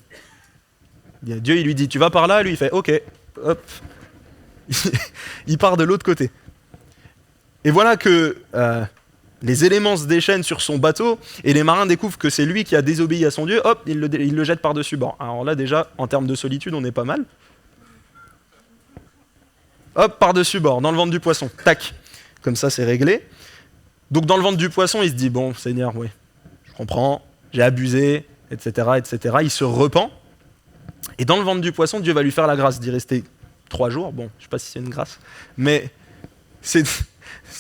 Dieu, il lui dit, tu vas par là, lui, il fait, ok, hop. Il part de l'autre côté. Et voilà que les éléments se déchaînent sur son bateau, et les marins découvrent que c'est lui qui a désobéi à son Dieu, hop, il le jette par-dessus bord. Alors là, déjà, en termes de solitude, on est pas mal. Hop, par-dessus bord, dans le ventre du poisson. Tac. Comme ça, c'est réglé. Donc, dans le ventre du poisson, il se dit, bon, Seigneur, oui, je comprends, j'ai abusé, etc., etc. Il se repent. Et dans le ventre du poisson, Dieu va lui faire la grâce d'y rester 3 jours. Bon, je ne sais pas si c'est une grâce, mais c'est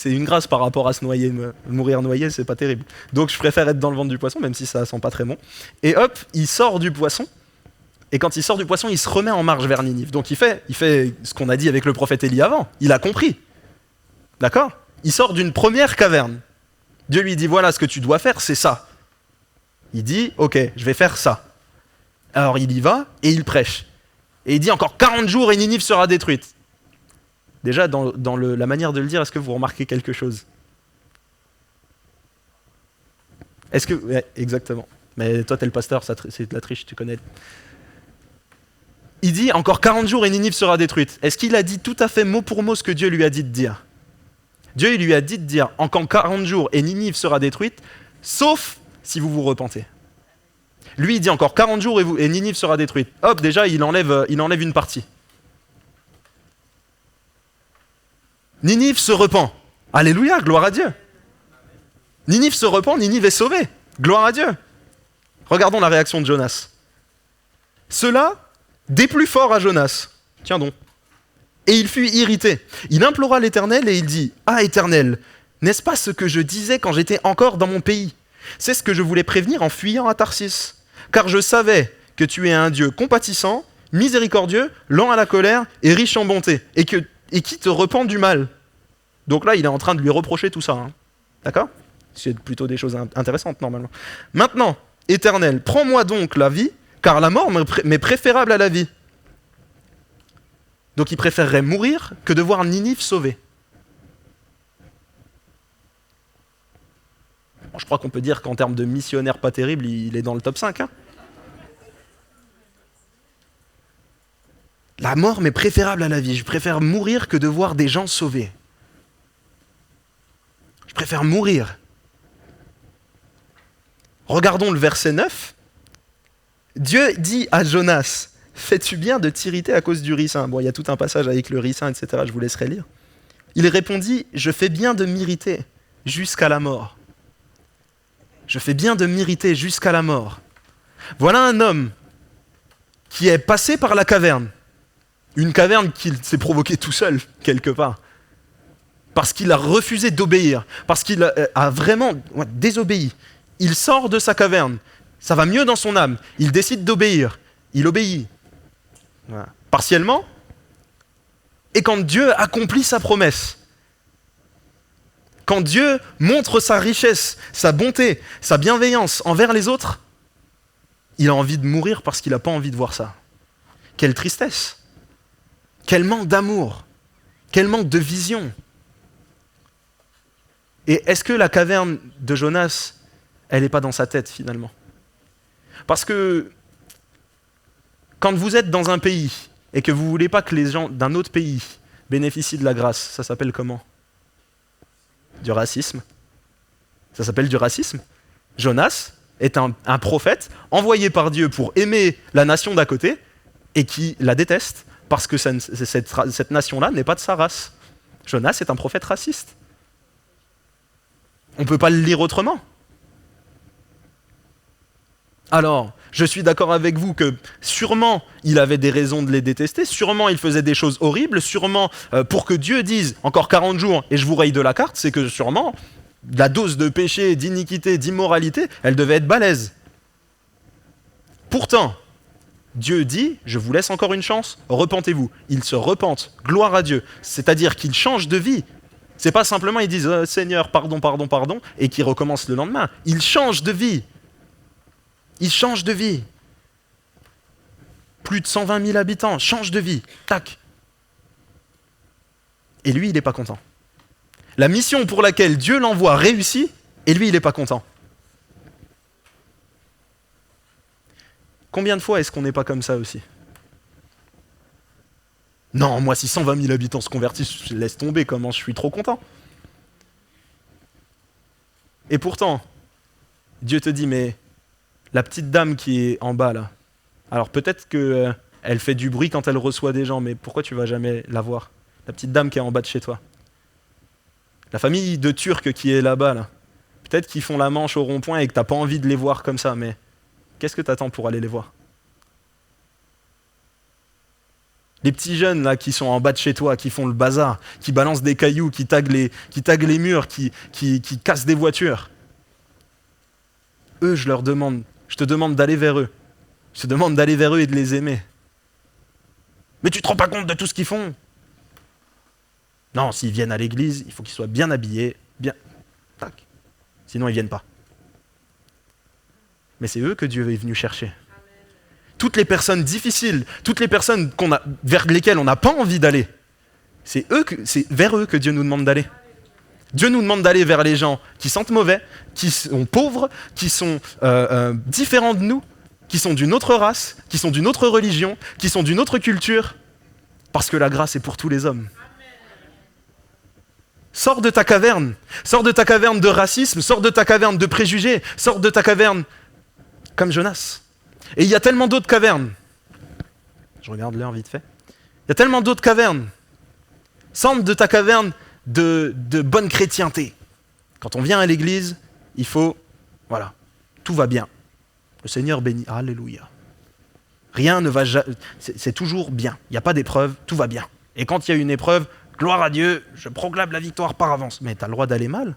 une grâce par rapport à se noyer, mourir noyé, c'est pas terrible. Donc je préfère être dans le ventre du poisson, même si ça sent pas très bon. Et hop, il sort du poisson. Et quand il sort du poisson, il se remet en marche vers Ninive. Donc il fait ce qu'on a dit avec le prophète Élie avant. Il a compris. D'accord? Il sort d'une première caverne. Dieu lui dit, voilà ce que tu dois faire, c'est ça. Il dit, ok, je vais faire ça. Alors il y va et il prêche. Et il dit encore 40 jours et Ninive sera détruite. Déjà, dans la manière de le dire, est-ce que vous remarquez quelque chose? Est-ce que... Ouais, exactement. Mais toi, t'es le pasteur, c'est de la triche, tu connais. Il dit encore 40 jours et Ninive sera détruite. Est-ce qu'il a dit tout à fait mot pour mot ce que Dieu lui a dit de dire? Dieu il lui a dit de dire encore 40 jours et Ninive sera détruite, sauf si vous vous repentez. Lui, il dit encore 40 jours et Ninive sera détruite. Hop, déjà, il enlève une partie. Ninive se repent. Alléluia, gloire à Dieu. Ninive se repent, Ninive est sauvée. Gloire à Dieu. Regardons la réaction de Jonas. Cela déplut fort à Jonas. Tiens donc. Et il fut irrité. Il implora l'Éternel et il dit, « Ah, Éternel, n'est-ce pas ce que je disais quand j'étais encore dans mon pays? C'est ce que je voulais prévenir en fuyant à Tarsis. Car je savais que tu es un Dieu compatissant, miséricordieux, lent à la colère et riche en bonté, et qui te repent du mal. » Donc là, il est en train de lui reprocher tout ça. Hein. D'accord? C'est plutôt des choses intéressantes, normalement. Maintenant, Éternel, prends-moi donc la vie, car la mort m'est préférable à la vie. Donc il préférerait mourir que de voir Ninive sauvée. Bon, je crois qu'on peut dire qu'en termes de missionnaire pas terrible, il est dans le top 5. Hein. La mort m'est préférable à la vie. Je préfère mourir que de voir des gens sauvés. Je préfère mourir. Regardons le verset 9. Dieu dit à Jonas, « Fais-tu bien de t'irriter à cause du ricin ?» Bon, il y a tout un passage avec le ricin, etc. Je vous laisserai lire. Il répondit, « Je fais bien de m'irriter jusqu'à la mort. » Je fais bien de m'irriter jusqu'à la mort. Voilà un homme qui est passé par la caverne. Une caverne qu'il s'est provoquée tout seul, quelque part. Parce qu'il a refusé d'obéir. Parce qu'il a vraiment désobéi. Il sort de sa caverne. Ça va mieux dans son âme. Il décide d'obéir. Il obéit. Voilà. Partiellement. Et quand Dieu accomplit sa promesse, quand Dieu montre sa richesse, sa bonté, sa bienveillance envers les autres, il a envie de mourir parce qu'il n'a pas envie de voir ça. Quelle tristesse! Quel manque d'amour! Quel manque de vision! Et est-ce que la caverne de Jonas, elle n'est pas dans sa tête finalement? Parce que quand vous êtes dans un pays et que vous ne voulez pas que les gens d'un autre pays bénéficient de la grâce, ça s'appelle comment? Du racisme. Ça s'appelle du racisme. Jonas est un prophète envoyé par Dieu pour aimer la nation d'à côté et qui la déteste parce que cette nation-là n'est pas de sa race. Jonas est un prophète raciste. On ne peut pas le lire autrement. Alors, je suis d'accord avec vous que sûrement il avait des raisons de les détester, sûrement il faisait des choses horribles, sûrement pour que Dieu dise encore 40 jours et je vous raye de la carte, c'est que sûrement la dose de péché, d'iniquité, d'immoralité, elle devait être balèze. Pourtant, Dieu dit, je vous laisse encore une chance, repentez-vous. Ils se repentent, gloire à Dieu. C'est-à-dire qu'ils changent de vie. C'est pas simplement ils disent Seigneur, pardon, pardon, pardon, et qu'ils recommencent le lendemain. Ils changent de vie. Ils changent de vie. Plus de 120 000 habitants, changent de vie. Tac. Et lui, il n'est pas content. La mission pour laquelle Dieu l'envoie réussit, et lui, il n'est pas content. Combien de fois est-ce qu'on n'est pas comme ça aussi? Non, moi, si 120 000 habitants se convertissent, je laisse tomber, comment je suis trop content. Et pourtant, Dieu te dit, mais la petite dame qui est en bas, là, alors peut-être qu'elle fait du bruit quand elle reçoit des gens, mais pourquoi tu vas jamais la voir? La petite dame qui est en bas de chez toi. La famille de Turcs qui est là-bas, là. Peut-être qu'ils font la manche au rond-point et que tu n'as pas envie de les voir comme ça, mais qu'est-ce que tu attends pour aller les voir? Les petits jeunes là qui sont en bas de chez toi, qui font le bazar, qui balancent des cailloux, qui taguent les murs, qui cassent des voitures. Eux, je te demande d'aller vers eux. Je te demande d'aller vers eux et de les aimer. Mais tu te rends pas compte de tout ce qu'ils font? Non, s'ils viennent à l'église, il faut qu'ils soient bien habillés, bien... Tac. Sinon, ils viennent pas. Mais c'est eux que Dieu est venu chercher. Toutes les personnes difficiles, toutes les personnes vers lesquelles on n'a pas envie d'aller, c'est vers eux que Dieu nous demande d'aller. Dieu nous demande d'aller vers les gens qui sentent mauvais, qui sont pauvres, qui sont différents de nous, qui sont d'une autre race, qui sont d'une autre religion, qui sont d'une autre culture, parce que la grâce est pour tous les hommes. Sors de ta caverne de racisme, sors de ta caverne de préjugés, sors de ta caverne comme Jonas. Et il y a tellement d'autres cavernes. Je regarde l'heure vite fait. Il y a tellement d'autres cavernes. Sors de ta caverne de bonne chrétienté. Quand on vient à l'église, il faut, voilà, tout va bien. Le Seigneur bénit, alléluia. Rien ne va jamais, c'est toujours bien. Il n'y a pas d'épreuve, tout va bien. Et quand il y a une épreuve, gloire à Dieu, je proclame la victoire par avance. Mais tu as le droit d'aller mal.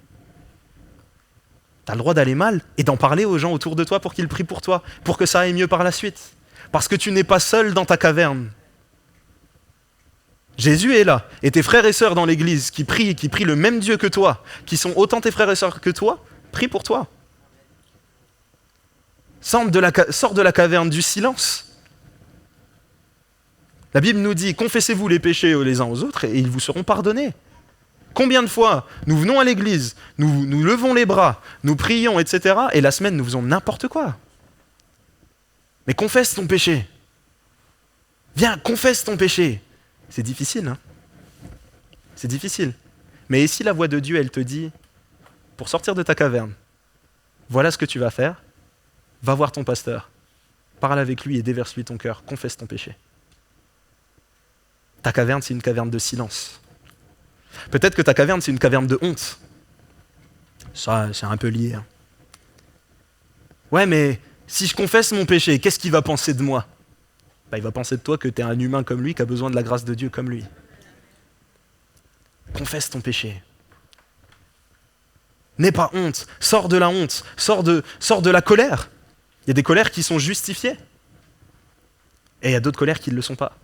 Tu as le droit d'aller mal et d'en parler aux gens autour de toi pour qu'ils prient pour toi, pour que ça aille mieux par la suite. Parce que tu n'es pas seul dans ta caverne. Jésus est là, et tes frères et sœurs dans l'église qui prient le même Dieu que toi, qui sont autant tes frères et sœurs que toi, prient pour toi. Sors de la caverne du silence. La Bible nous dit, confessez-vous les péchés les uns aux autres et ils vous seront pardonnés. Combien de fois nous venons à l'église, nous levons les bras, nous prions, etc. Et la semaine, nous faisons n'importe quoi. Mais confesse ton péché. Viens, confesse ton péché. C'est difficile, hein? C'est difficile. Mais et si la voix de Dieu, elle te dit, pour sortir de ta caverne, voilà ce que tu vas faire, va voir ton pasteur, parle avec lui et déverse-lui ton cœur, confesse ton péché. Ta caverne, c'est une caverne de silence. Peut-être que ta caverne, c'est une caverne de honte. Ça, c'est un peu lié. Hein. Ouais, mais si je confesse mon péché, qu'est-ce qu'il va penser de moi? Il va penser de toi que tu es un humain comme lui, qui a besoin de la grâce de Dieu comme lui. Confesse ton péché. N'aie pas honte. Sors de la honte. Sors de la colère. Il y a des colères qui sont justifiées. Et il y a d'autres colères qui ne le sont pas.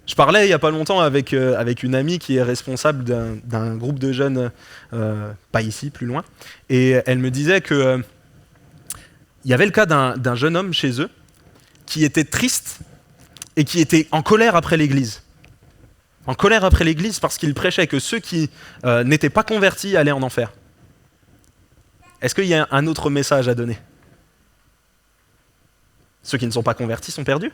Je parlais il n'y a pas longtemps avec une amie qui est responsable d'un groupe de jeunes, pas ici, plus loin, et elle me disait qu'il y avait le cas d'un jeune homme chez eux qui était triste et qui était en colère après l'église. En colère après l'église parce qu'il prêchait que ceux qui n'étaient pas convertis allaient en enfer. Est-ce qu'il y a un autre message à donner? Ceux qui ne sont pas convertis sont perdus.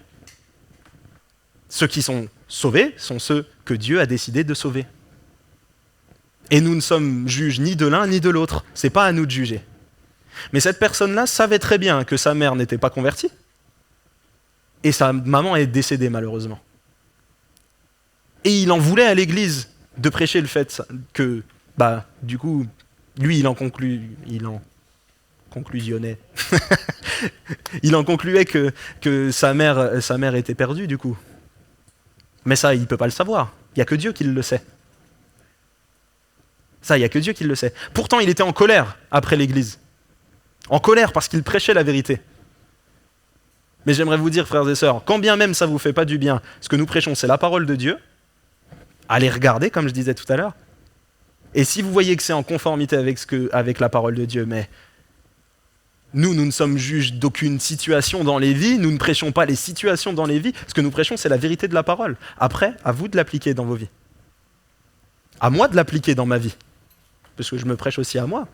Ceux qui sont sauvés sont ceux que Dieu a décidé de sauver. Et nous ne sommes juges ni de l'un ni de l'autre. C'est pas à nous de juger. Mais cette personne-là savait très bien que sa mère n'était pas convertie. Et sa maman est décédée malheureusement. Et il en voulait à l'église de prêcher le fait que, du coup, lui, il en conclusionnait. Il en concluait que sa mère était perdue, du coup. Mais ça, il ne peut pas le savoir. Il n'y a que Dieu qui le sait. Ça, il n'y a que Dieu qui le sait. Pourtant, il était en colère après l'église. En colère parce qu'il prêchait la vérité. Mais j'aimerais vous dire, frères et sœurs, quand bien même ça ne vous fait pas du bien, ce que nous prêchons, c'est la parole de Dieu. Allez regarder, comme je disais tout à l'heure. Et si vous voyez que c'est en conformité avec la parole de Dieu, mais nous ne sommes juges d'aucune situation dans les vies, nous ne prêchons pas les situations dans les vies, ce que nous prêchons, c'est la vérité de la parole. Après, à vous de l'appliquer dans vos vies. À moi de l'appliquer dans ma vie. Parce que je me prêche aussi à moi.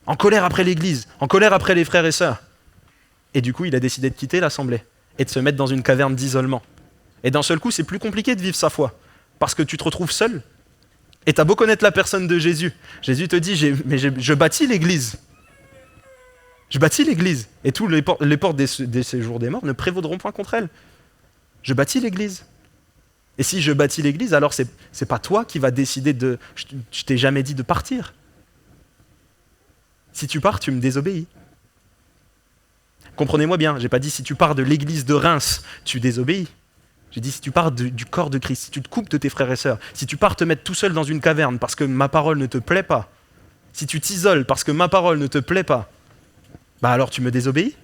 En colère après l'église, en colère après les frères et sœurs. Et du coup, il a décidé de quitter l'assemblée et de se mettre dans une caverne d'isolement. Et d'un seul coup, c'est plus compliqué de vivre sa foi, parce que tu te retrouves seul. Et tu as beau connaître la personne de Jésus. Jésus te dit, je bâtis l'église. Je bâtis l'église. Et tous les portes des séjours des morts ne prévaudront point contre elle. Je bâtis l'église. Et si je bâtis l'église, alors c'est pas toi qui vas décider de... Je t'ai jamais dit de partir. Si tu pars, tu me désobéis. Comprenez-moi bien, j'ai pas dit si tu pars de l'église de Reims, tu désobéis. J'ai dit si tu pars du corps de Christ, si tu te coupes de tes frères et sœurs, si tu pars te mettre tout seul dans une caverne parce que ma parole ne te plaît pas, si tu t'isoles parce que ma parole ne te plaît pas, alors tu me désobéis.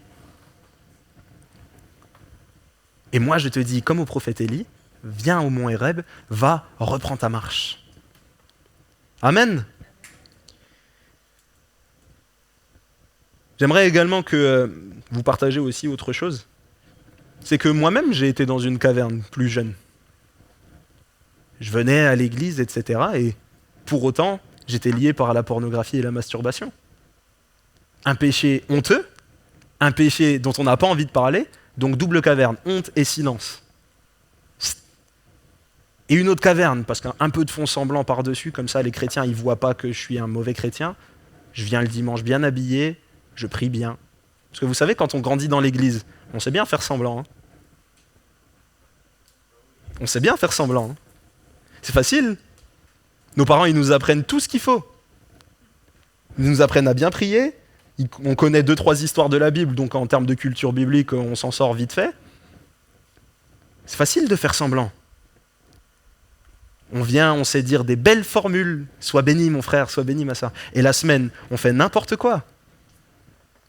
Et moi je te dis, comme au prophète Élie, viens au mont Horeb, va, reprends ta marche. Amen. J'aimerais également que vous partagiez aussi autre chose. C'est que moi-même, j'ai été dans une caverne plus jeune. Je venais à l'église, etc. Et pour autant, j'étais lié par la pornographie et la masturbation. Un péché honteux, un péché dont on n'a pas envie de parler, donc double caverne, honte et silence. Et une autre caverne, parce qu'un peu de fond semblant par-dessus, comme ça les chrétiens, ils ne voient pas que je suis un mauvais chrétien. Je viens le dimanche bien habillé, je prie bien. Parce que vous savez, quand on grandit dans l'église, on sait bien faire semblant. Hein. On sait bien faire semblant. Hein. C'est facile. Nos parents, ils nous apprennent tout ce qu'il faut. Ils nous apprennent à bien prier. On connaît 2-3 histoires de la Bible, donc en termes de culture biblique, on s'en sort vite fait. C'est facile de faire semblant. On vient, on sait dire des belles formules. Sois béni mon frère, sois béni ma soeur. Et la semaine, on fait n'importe quoi.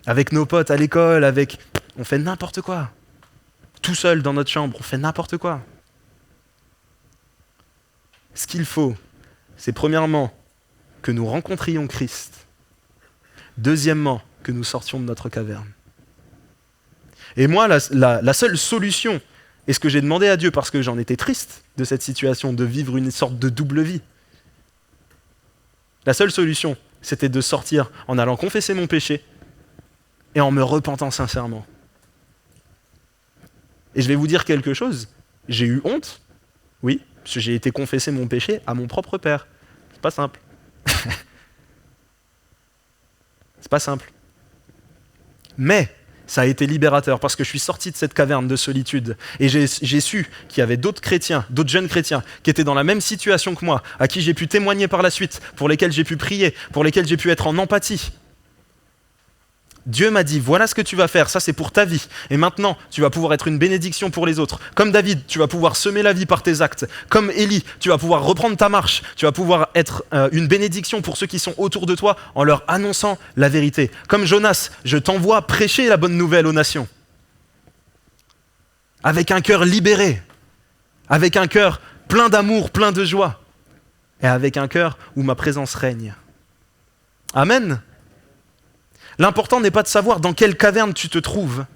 Avec nos potes à l'école, on fait n'importe quoi. Tout seul dans notre chambre, on fait n'importe quoi. Ce qu'il faut, c'est premièrement que nous rencontrions Christ. Deuxièmement, que nous sortions de notre caverne. Et moi, la seule solution, et ce que j'ai demandé à Dieu, parce que j'en étais triste de cette situation, de vivre une sorte de double vie, la seule solution, c'était de sortir en allant confesser mon péché et en me repentant sincèrement. Et je vais vous dire quelque chose, j'ai eu honte, oui, parce que j'ai été confesser mon péché à mon propre père. C'est pas simple. C'est pas simple. Mais ça a été libérateur parce que je suis sorti de cette caverne de solitude et j'ai su qu'il y avait d'autres chrétiens, d'autres jeunes chrétiens qui étaient dans la même situation que moi, à qui j'ai pu témoigner par la suite, pour lesquels j'ai pu prier, pour lesquels j'ai pu être en empathie. Dieu m'a dit, voilà ce que tu vas faire, ça c'est pour ta vie. Et maintenant, tu vas pouvoir être une bénédiction pour les autres. Comme David, tu vas pouvoir semer la vie par tes actes. Comme Élie, tu vas pouvoir reprendre ta marche. Tu vas pouvoir être une bénédiction pour ceux qui sont autour de toi en leur annonçant la vérité. Comme Jonas, je t'envoie prêcher la bonne nouvelle aux nations. Avec un cœur libéré. Avec un cœur plein d'amour, plein de joie. Et avec un cœur où ma présence règne. Amen. L'important n'est pas de savoir dans quelle caverne tu te trouves.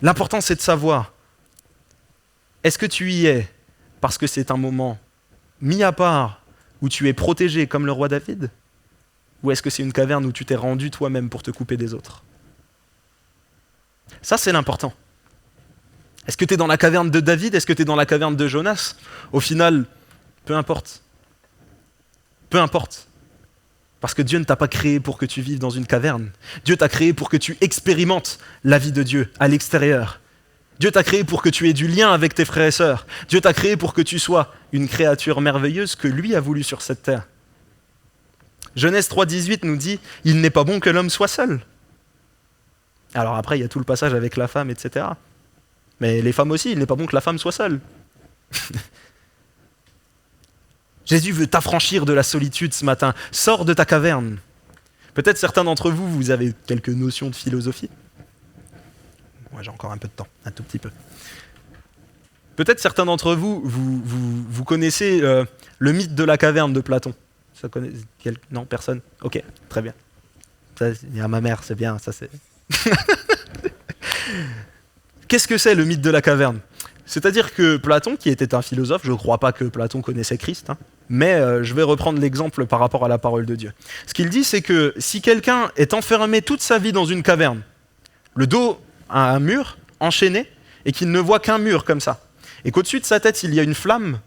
L'important, c'est de savoir, est-ce que tu y es parce que c'est un moment mis à part où tu es protégé comme le roi David? Ou est-ce que c'est une caverne où tu t'es rendu toi-même pour te couper des autres? Ça, c'est l'important. Est-ce que tu es dans la caverne de David? Est-ce que tu es dans la caverne de Jonas? Au final, Peu importe. Peu importe. Parce que Dieu ne t'a pas créé pour que tu vives dans une caverne. Dieu t'a créé pour que tu expérimentes la vie de Dieu à l'extérieur. Dieu t'a créé pour que tu aies du lien avec tes frères et sœurs. Dieu t'a créé pour que tu sois une créature merveilleuse que lui a voulu sur cette terre. Genèse 3,18 nous dit « Il n'est pas bon que l'homme soit seul ». Alors après, il y a tout le passage avec la femme, etc. Mais les femmes aussi, il n'est pas bon que la femme soit seule. Jésus veut t'affranchir de la solitude ce matin. Sors de ta caverne. Peut-être certains d'entre vous, vous avez quelques notions de philosophie. Moi, j'ai encore un peu de temps, un tout petit peu. Peut-être certains d'entre vous, vous connaissez le mythe de la caverne de Platon. Ça connaît... Non, personne? Ok, très bien. Ça, il y a ma mère, c'est bien, ça c'est... Qu'est-ce que c'est le mythe de la caverne? C'est-à-dire que Platon, qui était un philosophe, je ne crois pas que Platon connaissait Christ, hein, mais je vais reprendre l'exemple par rapport à la parole de Dieu. Ce qu'il dit, c'est que si quelqu'un est enfermé toute sa vie dans une caverne, le dos à un mur, enchaîné, et qu'il ne voit qu'un mur comme ça, et qu'au-dessus de sa tête, il y a une flamme,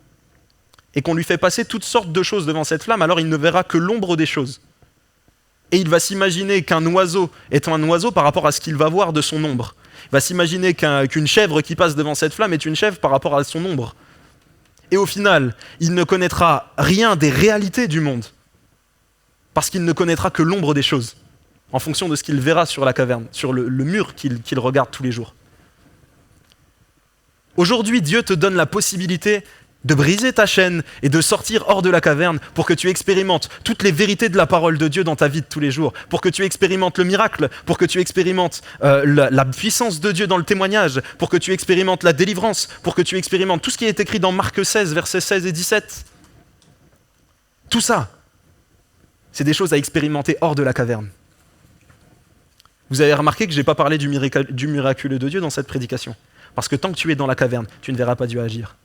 et qu'on lui fait passer toutes sortes de choses devant cette flamme, alors il ne verra que l'ombre des choses. Et il va s'imaginer qu'un oiseau est un oiseau par rapport à ce qu'il va voir de son ombre. Il va s'imaginer qu'une chèvre qui passe devant cette flamme est une chèvre par rapport à son ombre. Et au final, il ne connaîtra rien des réalités du monde, parce qu'il ne connaîtra que l'ombre des choses, en fonction de ce qu'il verra sur la caverne, sur le mur qu'il regarde tous les jours. Aujourd'hui, Dieu te donne la possibilité de briser ta chaîne et de sortir hors de la caverne pour que tu expérimentes toutes les vérités de la parole de Dieu dans ta vie de tous les jours, pour que tu expérimentes le miracle, pour que tu expérimentes la puissance de Dieu dans le témoignage, pour que tu expérimentes la délivrance, pour que tu expérimentes tout ce qui est écrit dans Marc 16, versets 16 et 17. Tout ça, c'est des choses à expérimenter hors de la caverne. Vous avez remarqué que je n'ai pas parlé du miraculeux de Dieu dans cette prédication, parce que tant que tu es dans la caverne, tu ne verras pas Dieu agir.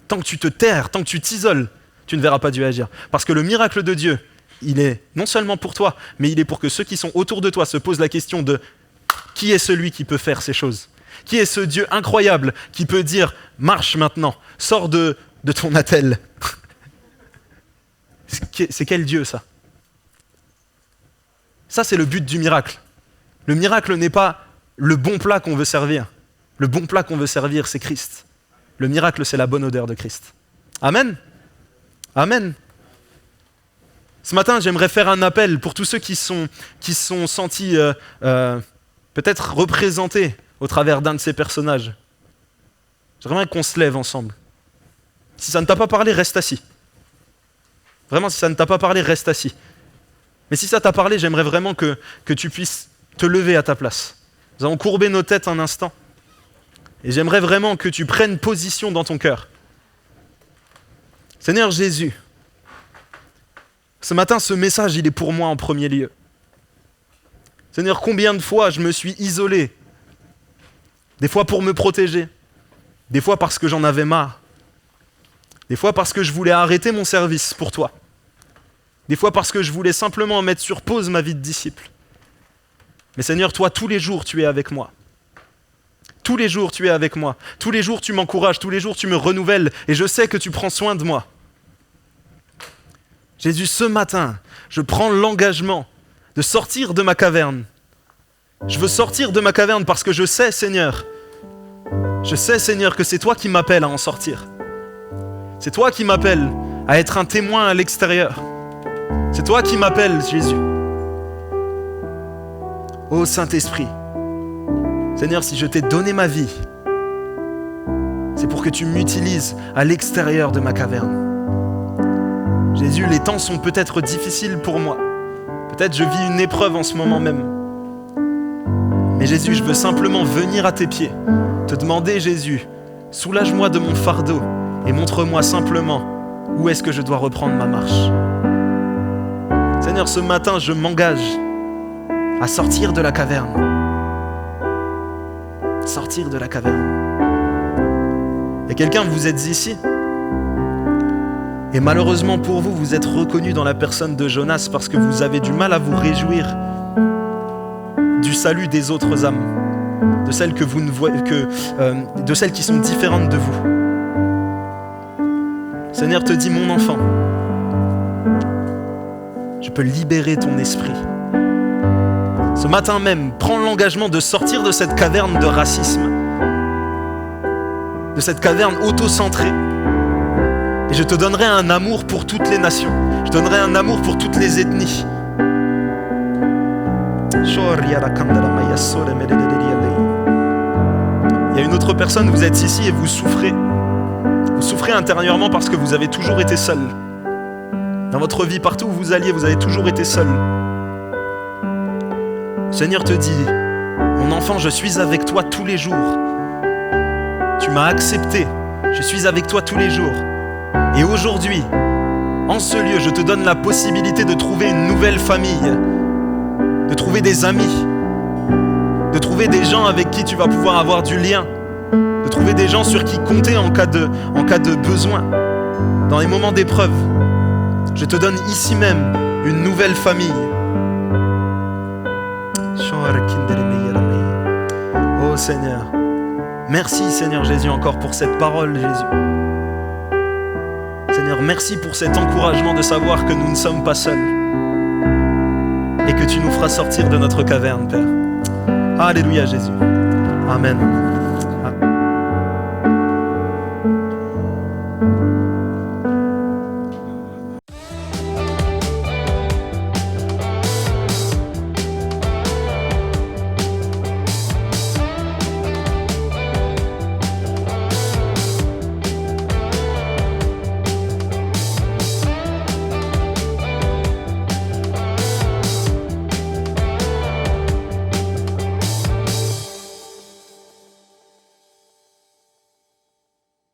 Tant que tu te terres, tant que tu t'isoles, tu ne verras pas Dieu agir. Parce que le miracle de Dieu, il est non seulement pour toi, mais il est pour que ceux qui sont autour de toi se posent la question de qui est celui qui peut faire ces choses? Qui est ce Dieu incroyable qui peut dire « marche maintenant, sors de ton attelle ». C'est quel Dieu ça? Ça, c'est le but du miracle. Le miracle n'est pas le bon plat qu'on veut servir. Le bon plat qu'on veut servir, c'est Christ. Le miracle, c'est la bonne odeur de Christ. Amen. Amen. Ce matin, j'aimerais faire un appel pour tous ceux qui sont sentis peut-être représentés au travers d'un de ces personnages. J'aimerais qu'on se lève ensemble. Si ça ne t'a pas parlé, reste assis. Vraiment, si ça ne t'a pas parlé, reste assis. Mais si ça t'a parlé, j'aimerais vraiment que tu puisses te lever à ta place. Nous allons courber nos têtes un instant. Et j'aimerais vraiment que tu prennes position dans ton cœur. Seigneur Jésus, ce matin, ce message, il est pour moi en premier lieu. Seigneur, combien de fois je me suis isolé, des fois pour me protéger, des fois parce que j'en avais marre, des fois parce que je voulais arrêter mon service pour toi, des fois parce que je voulais simplement mettre sur pause ma vie de disciple. Mais Seigneur, toi, tous les jours, tu es avec moi. Tous les jours, tu es avec moi. Tous les jours, tu m'encourages. Tous les jours, tu me renouvelles. Et je sais que tu prends soin de moi. Jésus, ce matin, je prends l'engagement de sortir de ma caverne. Je veux sortir de ma caverne parce que je sais, Seigneur, que c'est toi qui m'appelles à en sortir. C'est toi qui m'appelles à être un témoin à l'extérieur. C'est toi qui m'appelles, Jésus. Ô Saint-Esprit, Seigneur, si je t'ai donné ma vie, c'est pour que tu m'utilises à l'extérieur de ma caverne. Jésus, les temps sont peut-être difficiles pour moi. Peut-être je vis une épreuve en ce moment même. Mais Jésus, je veux simplement venir à tes pieds, te demander, Jésus, soulage-moi de mon fardeau et montre-moi simplement où est-ce que je dois reprendre ma marche. Seigneur, ce matin, je m'engage à sortir de la caverne. Sortir de la caverne. Il y a quelqu'un, vous êtes ici, et malheureusement pour vous, vous êtes reconnu dans la personne de Jonas parce que vous avez du mal à vous réjouir du salut des autres âmes, de celles que vous ne voyez de celles qui sont différentes de vous. Seigneur te dit, mon enfant, je peux libérer ton esprit. Ce matin même, prends l'engagement de sortir de cette caverne de racisme, de cette caverne auto-centrée. Et je te donnerai un amour pour toutes les nations. Je donnerai un amour pour toutes les ethnies. Il y a une autre personne, vous êtes ici et vous souffrez. Vous souffrez intérieurement parce que vous avez toujours été seul. Dans votre vie, partout où vous alliez, vous avez toujours été seul. Le Seigneur te dit, mon enfant, je suis avec toi tous les jours. Tu m'as accepté, je suis avec toi tous les jours. Et aujourd'hui, en ce lieu, je te donne la possibilité de trouver une nouvelle famille, de trouver des amis, de trouver des gens avec qui tu vas pouvoir avoir du lien, de trouver des gens sur qui compter en cas de besoin, dans les moments d'épreuve. Je te donne ici même une nouvelle famille. Oh Seigneur, merci Seigneur Jésus encore pour cette parole Jésus. Seigneur, merci pour cet encouragement de savoir que nous ne sommes pas seuls et que tu nous feras sortir de notre caverne, Père. Alléluia Jésus. Amen.